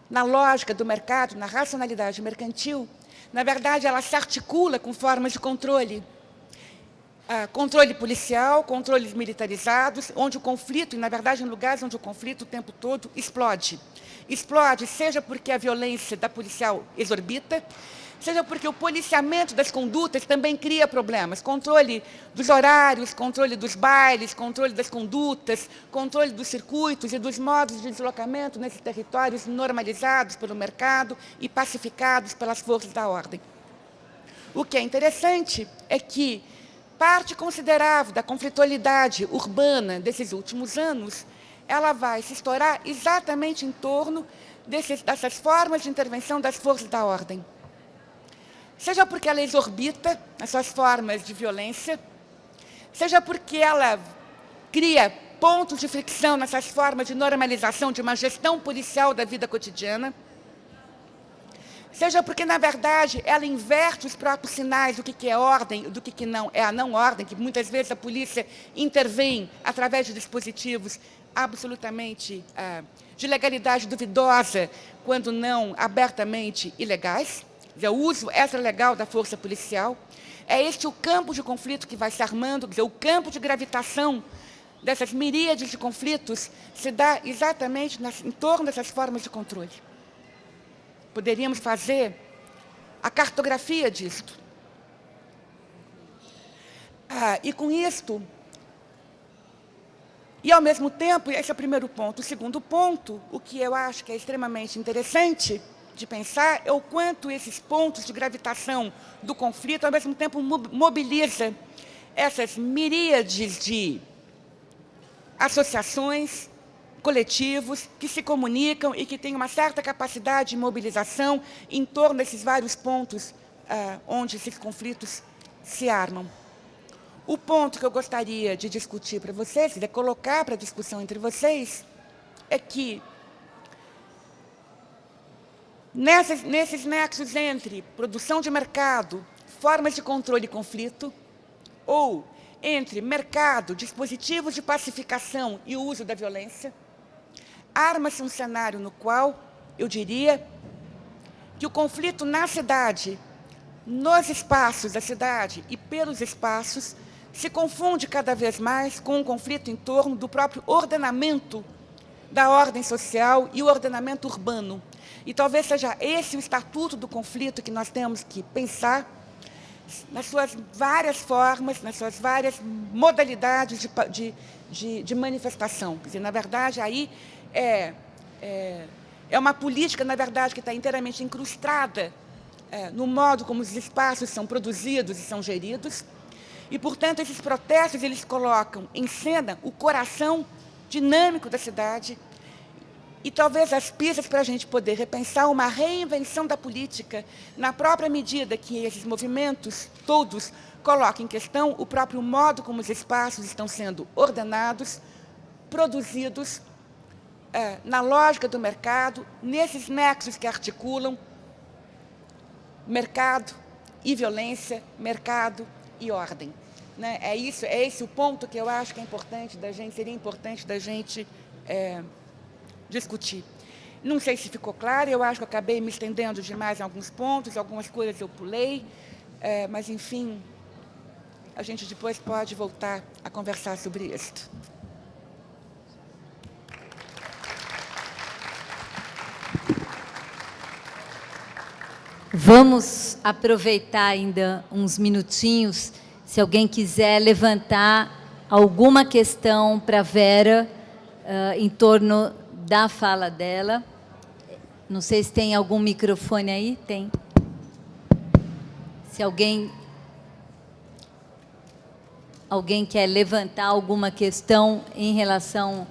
Speaker 3: na lógica do mercado, na racionalidade mercantil, na verdade, ela se articula com formas de controle controle policial, controles militarizados, onde o conflito, e na verdade em lugares onde o conflito o tempo todo explode. Explode, seja porque a violência da policial exorbita, seja porque o policiamento das condutas também cria problemas. Controle dos horários, controle dos bailes, controle das condutas, controle dos circuitos e dos modos de deslocamento nesses territórios normalizados pelo mercado e pacificados pelas forças da ordem. O que é interessante é que parte considerável da conflitualidade urbana desses últimos anos, ela vai se estourar exatamente em torno dessas formas de intervenção das forças da ordem. Seja porque ela exorbita as suas formas de violência, seja porque ela cria pontos de fricção nessas formas de normalização de uma gestão policial da vida cotidiana, seja porque, na verdade, ela inverte os próprios sinais do que é ordem e do que não é a não-ordem, que muitas vezes a polícia intervém através de dispositivos absolutamente de legalidade duvidosa, quando não abertamente ilegais. Quer dizer, o uso extralegal da força policial. É este o campo de conflito que vai se armando, quer dizer, o campo de gravitação dessas miríades de conflitos se dá exatamente em torno dessas formas de controle. Poderíamos fazer a cartografia disto. E com isto, e ao mesmo tempo, esse é o primeiro ponto. O segundo ponto, o que eu acho que é extremamente interessante de pensar, é o quanto esses pontos de gravitação do conflito, ao mesmo tempo, mobiliza essas miríades de associações, coletivos, que se comunicam e que têm uma certa capacidade de mobilização em torno desses vários pontos onde esses conflitos se armam. O ponto que eu gostaria de discutir para vocês, de colocar para discussão entre vocês, é que nesses nexos entre produção de mercado, formas de controle e conflito, ou entre mercado, dispositivos de pacificação e o uso da violência, arma-se um cenário no qual, eu diria, que o conflito na cidade, nos espaços da cidade e pelos espaços, se confunde cada vez mais com um conflito em torno do próprio ordenamento da ordem social e o ordenamento urbano. E talvez seja esse o estatuto do conflito que nós temos que pensar nas suas várias formas, nas suas várias modalidades de manifestação. Quer dizer, na verdade, aí é uma política, na verdade, que está inteiramente incrustada no modo como os espaços são produzidos e são geridos. E, portanto, esses protestos eles colocam em cena o coração dinâmico da cidade e talvez as pistas para a gente poder repensar uma reinvenção da política na própria medida que esses movimentos todos colocam em questão o próprio modo como os espaços estão sendo ordenados, produzidos, na lógica do mercado, nesses nexos que articulam mercado e violência, mercado e ordem. Né? É esse o ponto que eu acho que é importante da gente, seria importante da gente discutir. Não sei se ficou claro, eu acho que eu acabei me estendendo demais em alguns pontos, algumas coisas eu pulei, mas, enfim, a gente depois pode voltar a conversar sobre isso.
Speaker 2: Vamos aproveitar ainda uns minutinhos, se alguém quiser levantar alguma questão para a Vera em torno da fala dela. Não sei se tem algum microfone aí. Tem. Se alguém quer levantar alguma questão em relação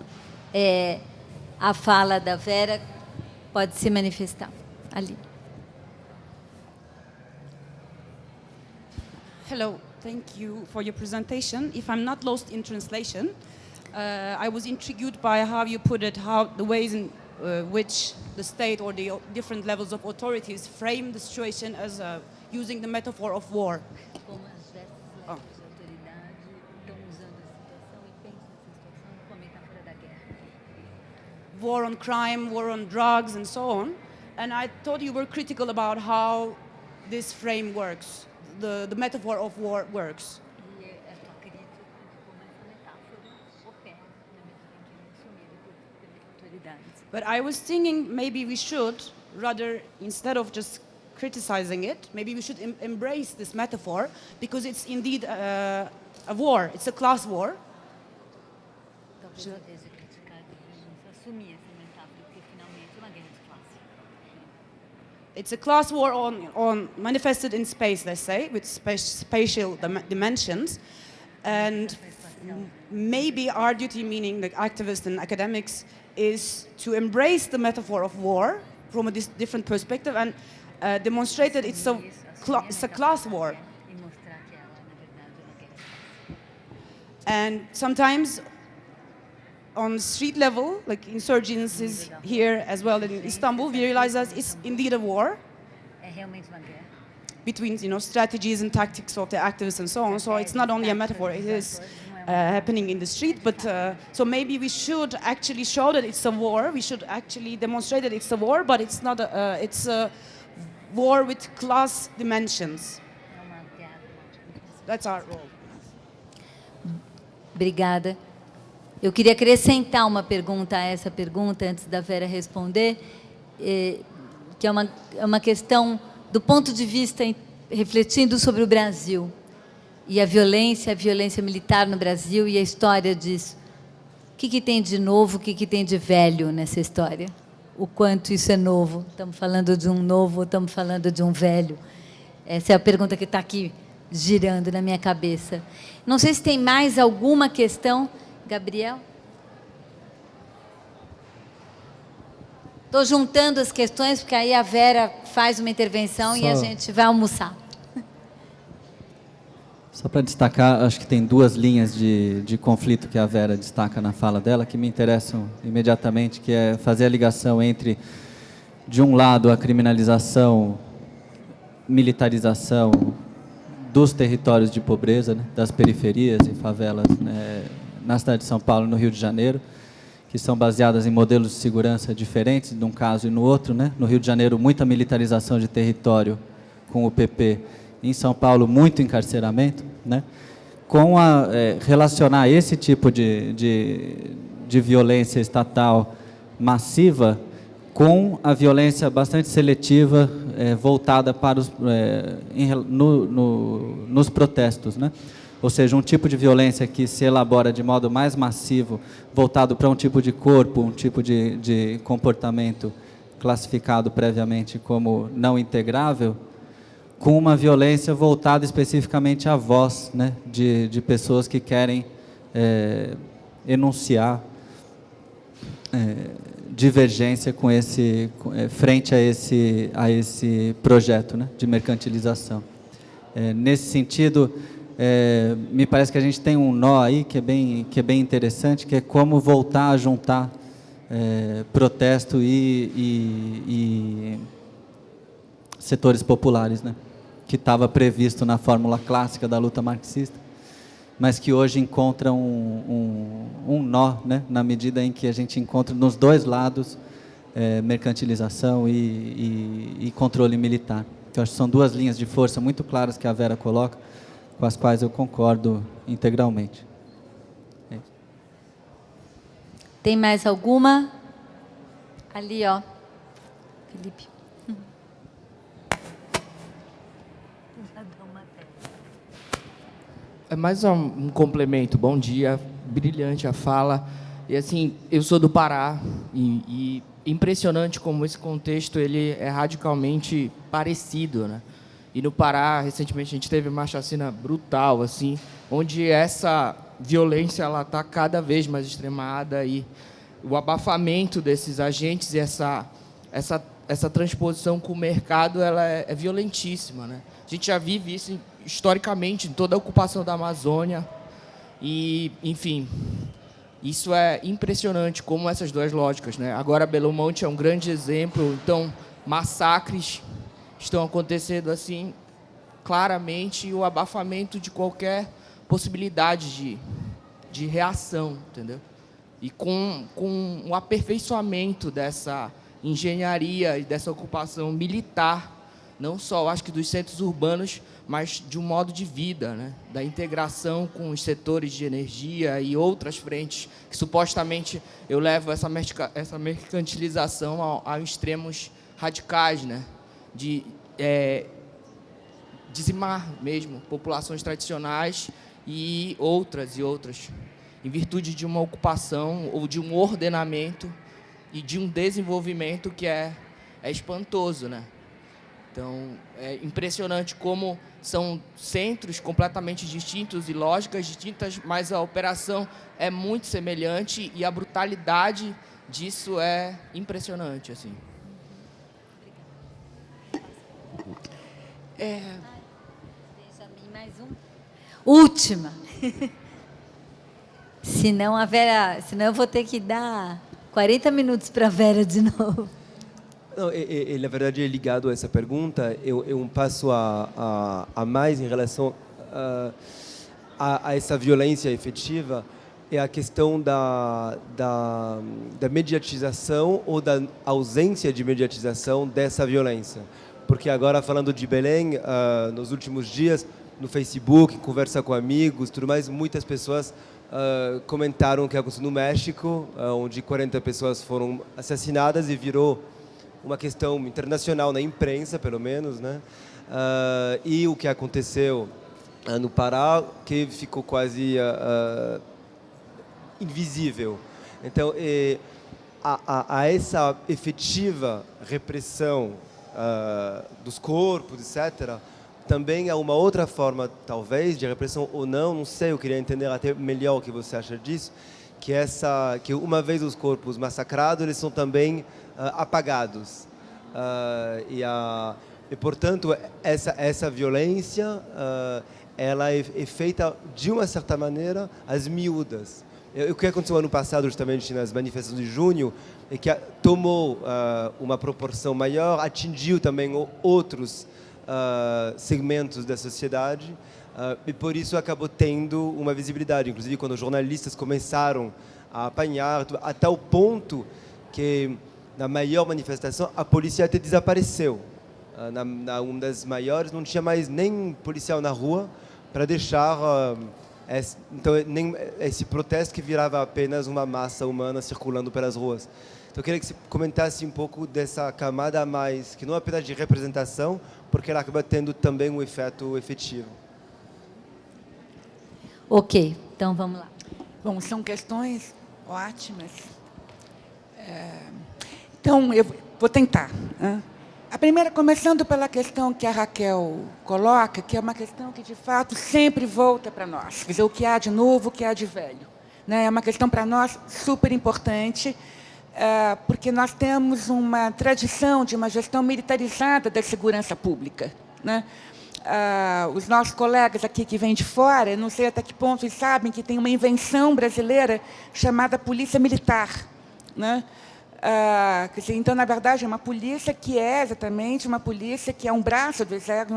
Speaker 2: à fala da Vera, pode se manifestar ali.
Speaker 4: Hello, thank you for your presentation. If I'm not lost in translation, I was intrigued by how you put it, how the ways in which the state or the different levels of authorities frame the situation as using the metaphor of war. Oh. War on crime, war on drugs, and so on. And I thought you were critical about how this frame works. The metaphor of war works. But I was thinking maybe we should, rather, instead of just criticizing it, maybe we should embrace this metaphor, because it's indeed a war. It's a class war.
Speaker 2: Talvez a vez de criticar, devemos assumir essa metáfora, porque finalmente é uma guerra de classe.
Speaker 4: It's a class war on manifested in space, let's say, with spatial dimensions. And maybe our duty, meaning the activists and academics, is to embrace the metaphor of war from a different perspective and demonstrate that it's a class war.
Speaker 2: E mostrar que ela, na verdade, é uma guerra de classe.
Speaker 4: And sometimes on street level, like insurgencies here as well in Istanbul, we realize that it's indeed a war
Speaker 2: É realmente uma guerra.
Speaker 4: between, strategies and tactics of the activists and so on. So it's not only a metaphor, it is happening in the street. But so maybe we should actually show that it's a war. We should actually demonstrate that it's a war, but it's not. It's a war with class dimensions.
Speaker 2: É uma guerra.
Speaker 4: That's our role.
Speaker 2: Obrigada. Eu queria acrescentar uma pergunta a essa pergunta, antes da Vera responder, que é uma questão do ponto de vista, refletindo sobre o Brasil, e a violência militar no Brasil e a história disso. O que tem de novo, o que tem de velho nessa história? O quanto isso é novo? Estamos falando de um novo ou estamos falando de um velho? Essa é a pergunta que está aqui girando na minha cabeça. Não sei se tem mais alguma questão. Gabriel? Estou juntando as questões, porque aí a Vera faz uma intervenção e a gente vai almoçar.
Speaker 5: Só para destacar, acho que tem duas linhas de conflito que a Vera destaca na fala dela, que me interessam imediatamente, que é fazer a ligação entre, de um lado, a criminalização, militarização dos territórios de pobreza, né, das periferias e favelas, né, na cidade de São Paulo e no Rio de Janeiro, que são baseadas em modelos de segurança diferentes, de um caso e no outro, né? No Rio de Janeiro, muita militarização de território com o PP. Em São Paulo, muito encarceramento, né? Relacionar esse tipo de violência estatal massiva com a violência bastante seletiva voltada para nos protestos, né? Ou seja, um tipo de violência que se elabora de modo mais massivo, voltado para um tipo de corpo, um tipo de comportamento classificado previamente como não integrável, com uma violência voltada especificamente à voz, né, de pessoas que querem enunciar divergência frente a esse projeto, né, de mercantilização. Nesse sentido, me parece que a gente tem um nó aí que é bem interessante, que é como voltar a juntar protesto e setores populares, né? Que estava previsto na fórmula clássica da luta marxista, mas que hoje encontra um nó, né? Na medida em que a gente encontra nos dois lados mercantilização e controle militar. Eu acho que são duas linhas de força muito claras que a Vera coloca, com as quais eu concordo integralmente.
Speaker 2: Tem mais alguma? Ali, ó. Felipe.
Speaker 6: É mais um complemento. Bom dia, brilhante a fala. E assim, eu sou do Pará e impressionante como esse contexto ele é radicalmente parecido, né? E no Pará, recentemente, a gente teve uma chacina brutal, assim, onde essa violência ela está cada vez mais extremada e o abafamento desses agentes e essa transposição com o mercado ela é violentíssima, né? A gente já vive isso historicamente em toda a ocupação da Amazônia e, enfim, isso é impressionante como essas duas lógicas, né? Agora, Belo Monte é um grande exemplo, então, massacres estão acontecendo assim, claramente, e o abafamento de qualquer possibilidade de reação, entendeu? E com o aperfeiçoamento dessa engenharia e dessa ocupação militar não só, acho que dos centros urbanos, mas de um modo de vida, né? Da integração com os setores de energia e outras frentes, que supostamente eu levo essa mercantilização a extremos radicais, né? De dizimar mesmo populações tradicionais e outras, em virtude de uma ocupação ou de um ordenamento e de um desenvolvimento que é espantoso, né? Então, é impressionante como são centros completamente distintos e lógicas distintas, mas a operação é muito semelhante e a brutalidade disso é impressionante, assim.
Speaker 2: Benjamin, mais um. Última. Senão eu vou ter que dar 40 minutos para a Vera de novo.
Speaker 1: Não, na verdade, é ligado a essa pergunta, um passo a mais em relação a essa violência efetiva, é a questão da mediatização ou da ausência de mediatização dessa violência. Porque agora, falando de Belém, nos últimos dias, no Facebook, em conversa com amigos, tudo mais, muitas pessoas comentaram o que aconteceu no México, onde 40 pessoas foram assassinadas e virou uma questão internacional na imprensa, pelo menos, né? E o que aconteceu no Pará, que ficou quase invisível. Então, a essa efetiva repressão dos corpos, etc., também há uma outra forma, talvez, de repressão ou não sei, eu queria entender até melhor o que você acha disso, que uma vez os corpos massacrados, eles são também apagados. E, portanto, essa violência, ela é feita, de uma certa maneira, às miúdas. O que aconteceu ano passado, justamente, nas manifestações de junho, é que tomou uma proporção maior, atingiu também outros segmentos da sociedade, e por isso acabou tendo uma visibilidade. Inclusive, quando os jornalistas começaram a apanhar, a tal ponto que, na maior manifestação, a polícia até desapareceu. Uma das maiores, não tinha mais nem policial na rua para deixar então, esse protesto que virava apenas uma massa humana circulando pelas ruas. Então, eu queria que você comentasse um pouco dessa camada a mais, que não é apenas de representação, porque ela acaba tendo também um efeito efetivo.
Speaker 2: Ok, então vamos lá.
Speaker 3: Bom, são questões ótimas. Então, eu vou tentar. A primeira, começando pela questão que a Raquel coloca, que é uma questão que, de fato, sempre volta para nós. Quer dizer, o que há de novo, o que há de velho. É uma questão, para nós, super importante, porque nós temos uma tradição de uma gestão militarizada da segurança pública. Os nossos colegas aqui que vêm de fora, não sei até que ponto eles sabem que tem uma invenção brasileira chamada Polícia Militar. Quer dizer, então, na verdade, é uma polícia que é exatamente uma polícia que é um braço do Exército,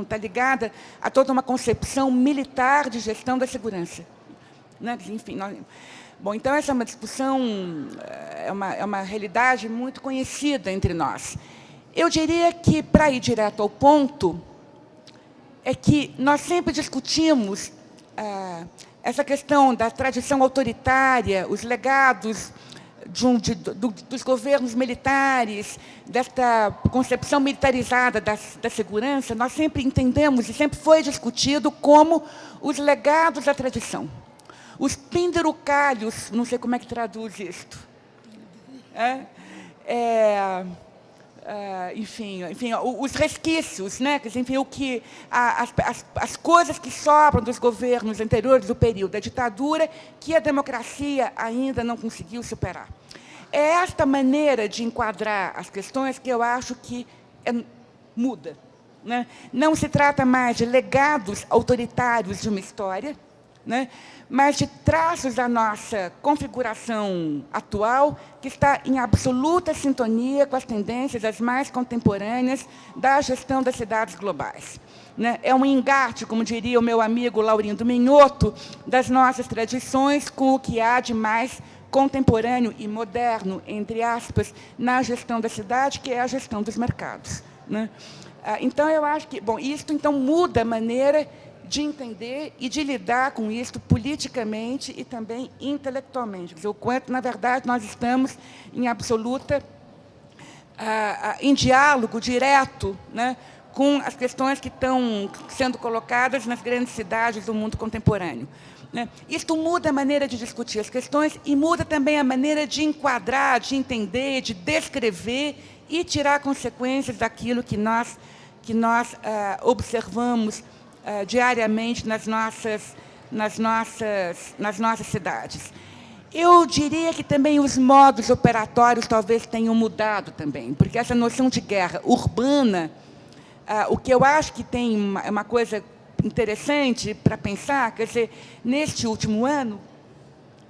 Speaker 3: está ligada a toda uma concepção militar de gestão da segurança. Enfim, bom, então, essa é uma discussão, é uma realidade muito conhecida entre nós. Eu diria que, para ir direto ao ponto, é que nós sempre discutimos essa questão da tradição autoritária, os legados dos governos militares, desta concepção militarizada da segurança, nós sempre entendemos, e sempre foi discutido, como os legados da tradição. Os pinderucalhos, não sei como é que traduz isto. Enfim, os resquícios, enfim, as coisas que sobram dos governos anteriores do período da ditadura, que a democracia ainda não conseguiu superar. É esta maneira de enquadrar as questões que eu acho que muda. Não se trata mais de legados autoritários de uma história, mas de traços da nossa configuração atual, que está em absoluta sintonia com as tendências as mais contemporâneas da gestão das cidades globais. É um engate, como diria o meu amigo Laurindo Minhoto, das nossas tradições com o que há de mais contemporâneo e moderno, entre aspas, na gestão da cidade, que é a gestão dos mercados. né? Então, eu acho que, bom, isso então muda a maneira de entender e de lidar com isso politicamente e também intelectualmente. Quer dizer, o quanto, na verdade, nós estamos em absoluta, em diálogo direto, né, com as questões que estão sendo colocadas nas grandes cidades do mundo contemporâneo, né? Isto muda a maneira de discutir as questões e muda também a maneira de enquadrar, de entender, de descrever e tirar consequências daquilo que nós observamos diariamente nas nossas cidades. Eu diria que também os modos operatórios talvez tenham mudado também, porque essa noção de guerra urbana, o que eu acho que tem uma coisa interessante para pensar, quer dizer, neste último ano,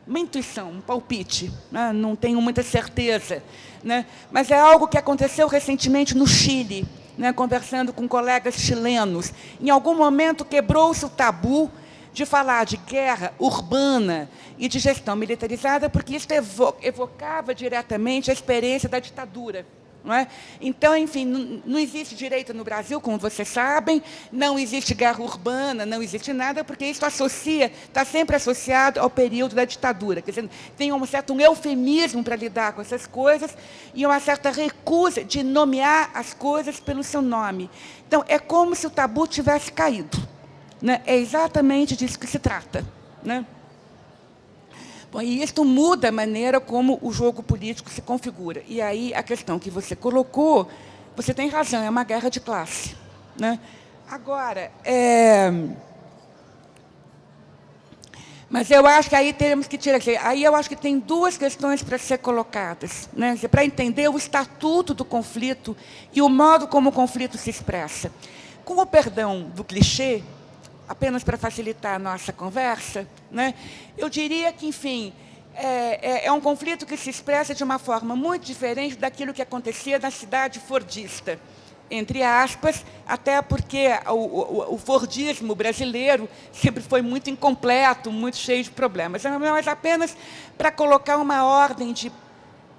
Speaker 3: uma intuição, um palpite, né? Não tenho muita certeza, né? Mas é algo que aconteceu recentemente no Chile, né? Conversando com colegas chilenos. Em algum momento quebrou-se o tabu de falar de guerra urbana e de gestão militarizada, porque isso evocava diretamente a experiência da ditadura. Não é? Então, enfim, não existe direito no Brasil, como vocês sabem, não existe guerra urbana, não existe nada, porque isso está sempre associado ao período da ditadura. Quer dizer, tem um certo eufemismo para lidar com essas coisas e uma certa recusa de nomear as coisas pelo seu nome. Então, é como se o tabu tivesse caído, né? É exatamente disso que se trata, né? Bom, e isso muda a maneira como o jogo político se configura. E aí, a questão que você colocou, você tem razão, é uma guerra de classe, né? Agora, mas eu acho que aí temos que tirar... Aí eu acho que tem duas questões para ser colocadas, né? Para entender o estatuto do conflito e o modo como o conflito se expressa. Com o perdão do clichê, apenas para facilitar a nossa conversa, né, eu diria que, enfim, é um conflito que se expressa de uma forma muito diferente daquilo que acontecia na cidade fordista, entre aspas, até porque o fordismo brasileiro sempre foi muito incompleto, muito cheio de problemas, mas apenas para colocar uma ordem de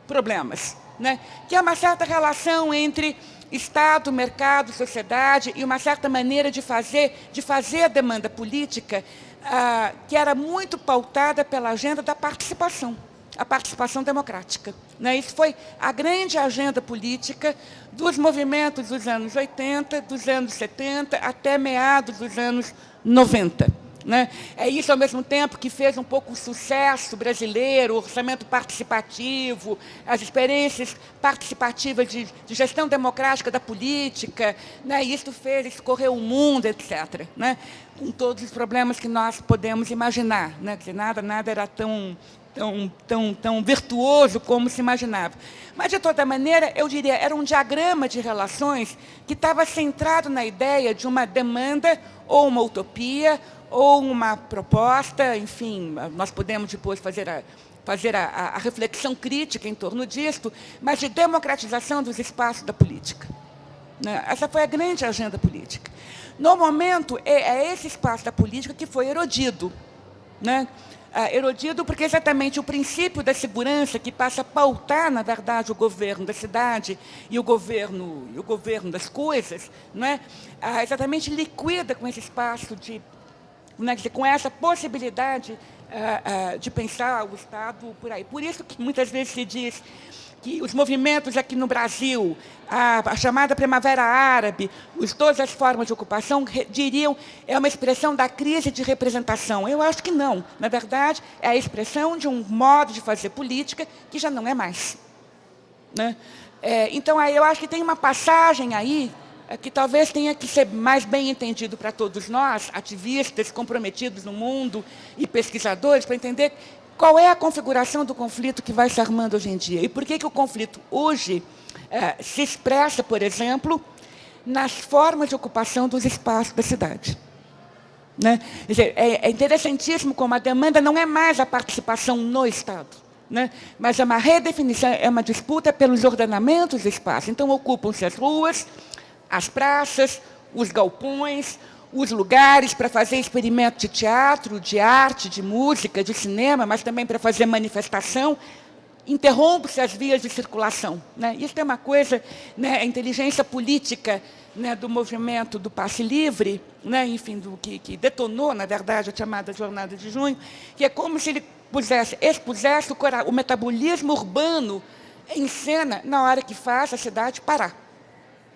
Speaker 3: problemas, né, que é uma certa relação entre Estado, mercado, sociedade, e uma certa maneira de fazer a demanda política que era muito pautada pela agenda da participação, a participação democrática, né? Isso foi a grande agenda política dos movimentos dos anos 80, dos anos 70, até meados dos anos 90. Né? É isso, ao mesmo tempo, que fez um pouco o sucesso brasileiro, o orçamento participativo, as experiências participativas de gestão democrática da política, né? Isso fez escorrer o mundo, etc., né? Com todos os problemas que nós podemos imaginar, né? Que nada era tão virtuoso como se imaginava. Mas, de toda maneira, eu diria, era um diagrama de relações que estava centrado na ideia de uma demanda ou uma utopia, ou uma proposta, enfim, nós podemos depois fazer a reflexão crítica em torno disto, mas de democratização dos espaços da política, né? Essa foi a grande agenda política. No momento, é esse espaço da política que foi erodido, né? Erodido porque exatamente o princípio da segurança, que passa a pautar, na verdade, o governo da cidade e o governo das coisas, não é? Exatamente liquida com esse espaço com essa possibilidade de pensar o Estado por aí. Por isso que muitas vezes se diz que os movimentos aqui no Brasil, a chamada Primavera Árabe, todas as formas de ocupação, diriam, é uma expressão da crise de representação. Eu acho que não. Na verdade, é a expressão de um modo de fazer política que já não é mais, né? Então, aí eu acho que tem uma passagem aí que talvez tenha que ser mais bem entendido para todos nós, ativistas comprometidos no mundo e pesquisadores, para entender qual é a configuração do conflito que vai se armando hoje em dia. E por que o conflito hoje se expressa, por exemplo, nas formas de ocupação dos espaços da cidade, né? Quer dizer, é interessantíssimo como a demanda não é mais a participação no Estado, né? Mas é uma redefinição, é uma disputa pelos ordenamentos do espaço. Então, ocupam-se as ruas, as praças, os galpões, os lugares para fazer experimento de teatro, de arte, de música, de cinema, mas também para fazer manifestação, interrompe-se as vias de circulação. Né? Isso é uma coisa, né, a inteligência política, né, do movimento do passe livre, né, enfim, que detonou, na verdade, a chamada Jornada de Junho, que é como se ele expusesse o metabolismo urbano em cena na hora que faz a cidade parar.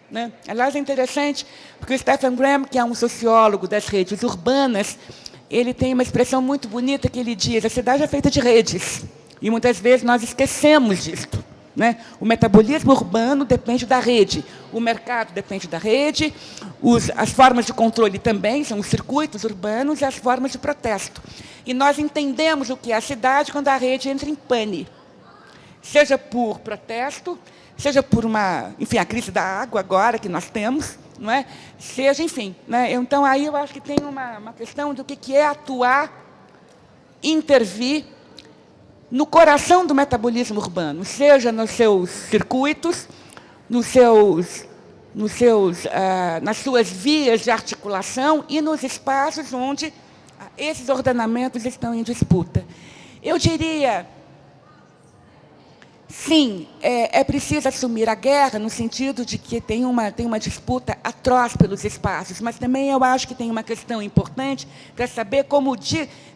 Speaker 3: Né? Aliás, é interessante, porque o Stephen Graham, que é um sociólogo das redes urbanas, ele tem uma expressão muito bonita que ele diz: a cidade é feita de redes. E muitas vezes nós esquecemos disso. Né? O metabolismo urbano depende da rede, o mercado depende da rede, as formas de controle também, são os circuitos urbanos e as formas de protesto. E nós entendemos o que é a cidade quando a rede entra em pane. Seja por protesto, seja por enfim, a crise da água agora que nós temos, não é? Seja, enfim. Né? Então, aí eu acho que tem uma questão do que é atuar, intervir no coração do metabolismo urbano, seja nos seus circuitos, nas suas vias de articulação e nos espaços onde esses ordenamentos estão em disputa. Eu diria, sim, é preciso assumir a guerra no sentido de que tem uma disputa atroz pelos espaços, mas também eu acho que tem uma questão importante para saber como,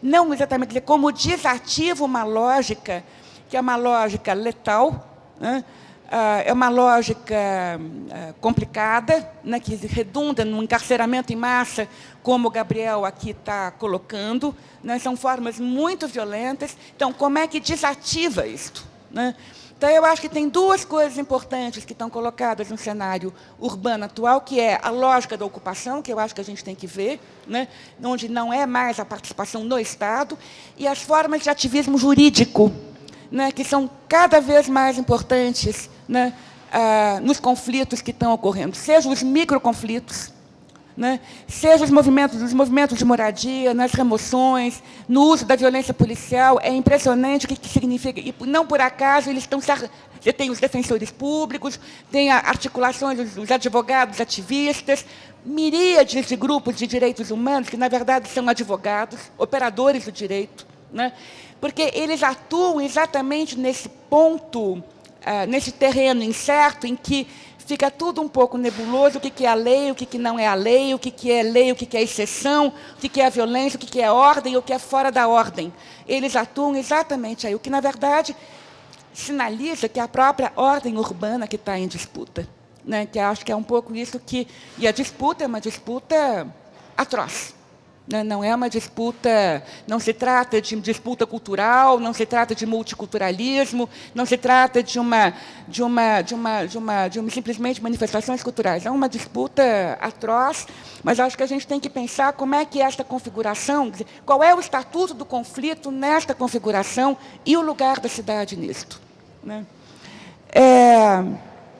Speaker 3: não exatamente dizer, como desativa uma lógica, que é uma lógica letal, né? É uma lógica complicada, né, que redunda no encarceramento em massa, como o Gabriel aqui está colocando, né? São formas muito violentas. Então, como é que desativa isto? Né? Então, eu acho que tem duas coisas importantes que estão colocadas no cenário urbano atual, que é a lógica da ocupação, que eu acho que a gente tem que ver, né, onde não é mais a participação no Estado, e as formas de ativismo jurídico, né, que são cada vez mais importantes, né, nos conflitos que estão ocorrendo, sejam os microconflitos, né, seja os movimentos de moradia, nas remoções, no uso da violência policial. É impressionante o que significa. E não por acaso eles estão... Você tem os defensores públicos, tem articulações dos advogados ativistas, miríades de grupos de direitos humanos, que, na verdade, são advogados, operadores do direito, né, porque eles atuam exatamente nesse ponto, nesse terreno incerto, em que fica tudo um pouco nebuloso, o que é a lei, o que não é a lei, o que é lei, o que é exceção, o que é a violência, o que é ordem, o que é fora da ordem. Eles atuam exatamente aí, o que, na verdade, sinaliza que é a própria ordem urbana que está em disputa. Né? Que acho que é um pouco isso que... E a disputa é uma disputa atroz. Não é uma disputa, não se trata de disputa cultural, não se trata de multiculturalismo, não se trata de simplesmente manifestações culturais. É uma disputa atroz, mas acho que a gente tem que pensar como é que esta configuração, qual é o estatuto do conflito nesta configuração e o lugar da cidade nisto. Né?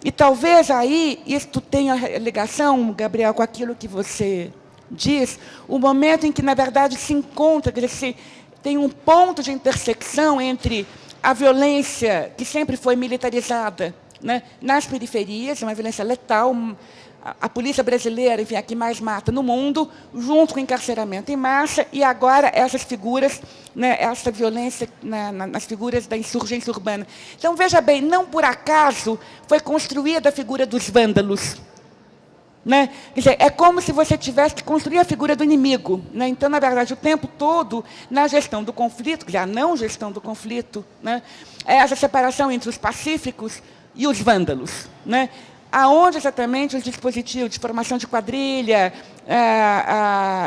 Speaker 3: E talvez aí isto tenha ligação, Gabriel, com aquilo que você diz, o momento em que, na verdade, se encontra, quer dizer, tem um ponto de intersecção entre a violência que sempre foi militarizada, né, nas periferias, uma violência letal, a polícia brasileira, enfim, a que mais mata no mundo, junto com o encarceramento em massa, e agora essas figuras, né, essa violência nas figuras da insurgência urbana. Então, veja bem, não por acaso foi construída a figura dos vândalos. Né? Quer dizer, é como se você tivesse que construir a figura do inimigo. Né? Então, na verdade, o tempo todo, na gestão do conflito, quer dizer, a não gestão do conflito, né, é essa separação entre os pacíficos e os vândalos. Né? Aonde exatamente os dispositivos de formação de quadrilha,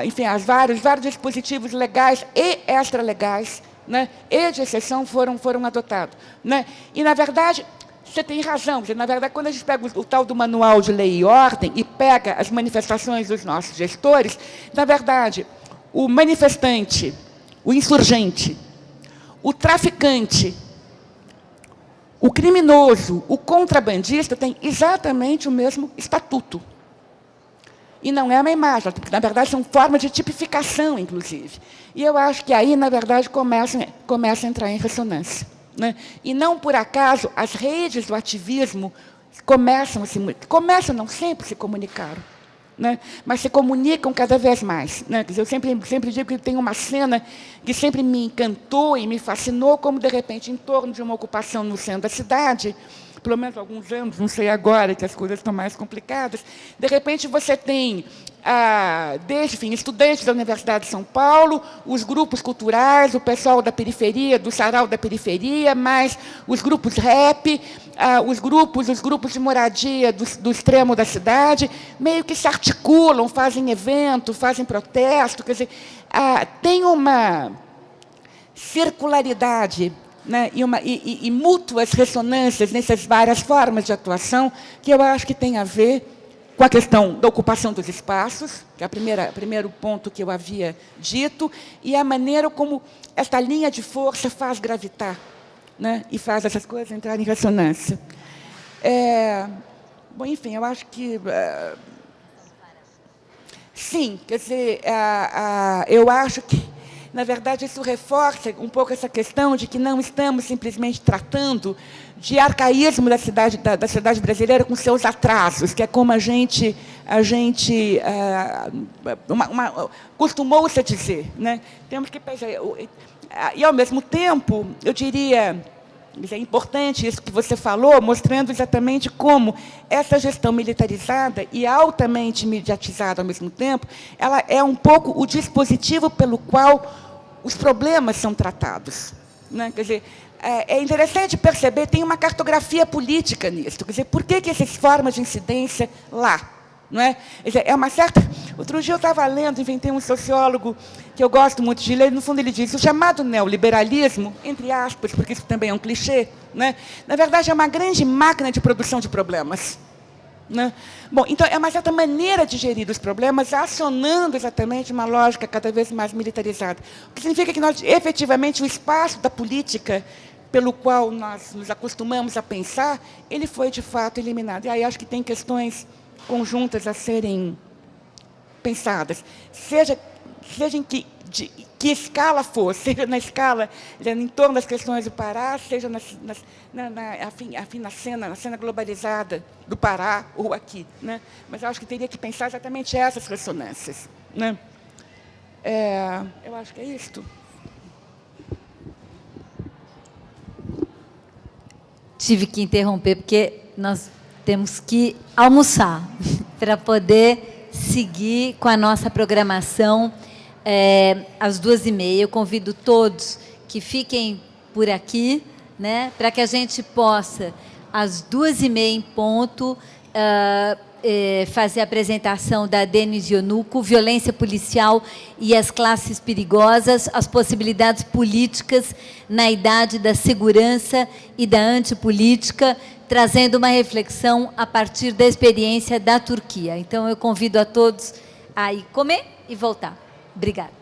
Speaker 3: enfim, os vários dispositivos legais e extralegais, né, e de exceção foram adotados. Né? E, na verdade, você tem razão. Na verdade, quando a gente pega o tal do manual de lei e ordem e pega as manifestações dos nossos gestores, na verdade, o manifestante, o insurgente, o traficante, o criminoso, o contrabandista tem exatamente o mesmo estatuto. E não é uma imagem, porque, na verdade, são formas de tipificação, inclusive. E eu acho que aí, na verdade, começa a entrar em ressonância. Né? E não por acaso as redes do ativismo sempre se comunicaram. né? Mas se comunicam cada vez mais, né? Quer dizer, eu sempre digo que tem uma cena que sempre me encantou e me fascinou, como, de repente, em torno de uma ocupação no centro da cidade, pelo menos alguns anos, não sei agora, que as coisas estão mais complicadas, de repente você tem, desde, enfim, estudantes da Universidade de São Paulo, os grupos culturais, o pessoal da periferia, do sarau da periferia, mais os grupos rap, os grupos de moradia do extremo da cidade, meio que se articulam, fazem evento, fazem protesto, quer dizer, tem uma circularidade, né, e mútuas ressonâncias nessas várias formas de atuação, que eu acho que tem a ver com a questão da ocupação dos espaços, que é o primeiro ponto que eu havia dito, e a maneira como esta linha de força faz gravitar, né, e faz essas coisas entrarem em ressonância. Bom, enfim, eu acho que... sim, quer dizer, eu acho que, na verdade, isso reforça um pouco essa questão de que não estamos simplesmente tratando de arcaísmo da cidade brasileira com seus atrasos, que é como a gente costumou-se a dizer, né? Temos que pensar. E, ao mesmo tempo, eu diria, é importante isso que você falou, mostrando exatamente como essa gestão militarizada e altamente mediatizada ao mesmo tempo, ela é um pouco o dispositivo pelo qual os problemas são tratados, né? Quer dizer, é interessante perceber, tem uma cartografia política nisso. Quer dizer, por que essas formas de incidência lá? Não é? Quer dizer, é uma certa... Outro dia eu estava lendo, enfim, tem um sociólogo que eu gosto muito de ler, no fundo ele diz, o chamado neoliberalismo, entre aspas, porque isso também é um clichê, né? Na verdade é uma grande máquina de produção de problemas. Né? Bom, então, é uma certa maneira de gerir os problemas, acionando exatamente uma lógica cada vez mais militarizada. O que significa que, efetivamente, o espaço da política pelo qual nós nos acostumamos a pensar, ele foi, de fato, eliminado. E aí acho que tem questões conjuntas a serem pensadas, seja em que escala for, seja na escala, em torno das questões do Pará, seja na cena globalizada do Pará ou aqui, né? Mas eu acho que teria que pensar exatamente essas ressonâncias, né? Eu acho que é isto.
Speaker 2: Tive que interromper, porque nós temos que almoçar para poder seguir com a nossa programação às 2h30. Eu convido todos que fiquem por aqui, né, para que a gente possa, às 2h30 em ponto, fazer a apresentação da Denise Yonuco, Violência Policial e as Classes Perigosas, as possibilidades políticas na idade da segurança e da antipolítica, trazendo uma reflexão a partir da experiência da Turquia. Então, eu convido a todos a ir comer e voltar. Obrigada.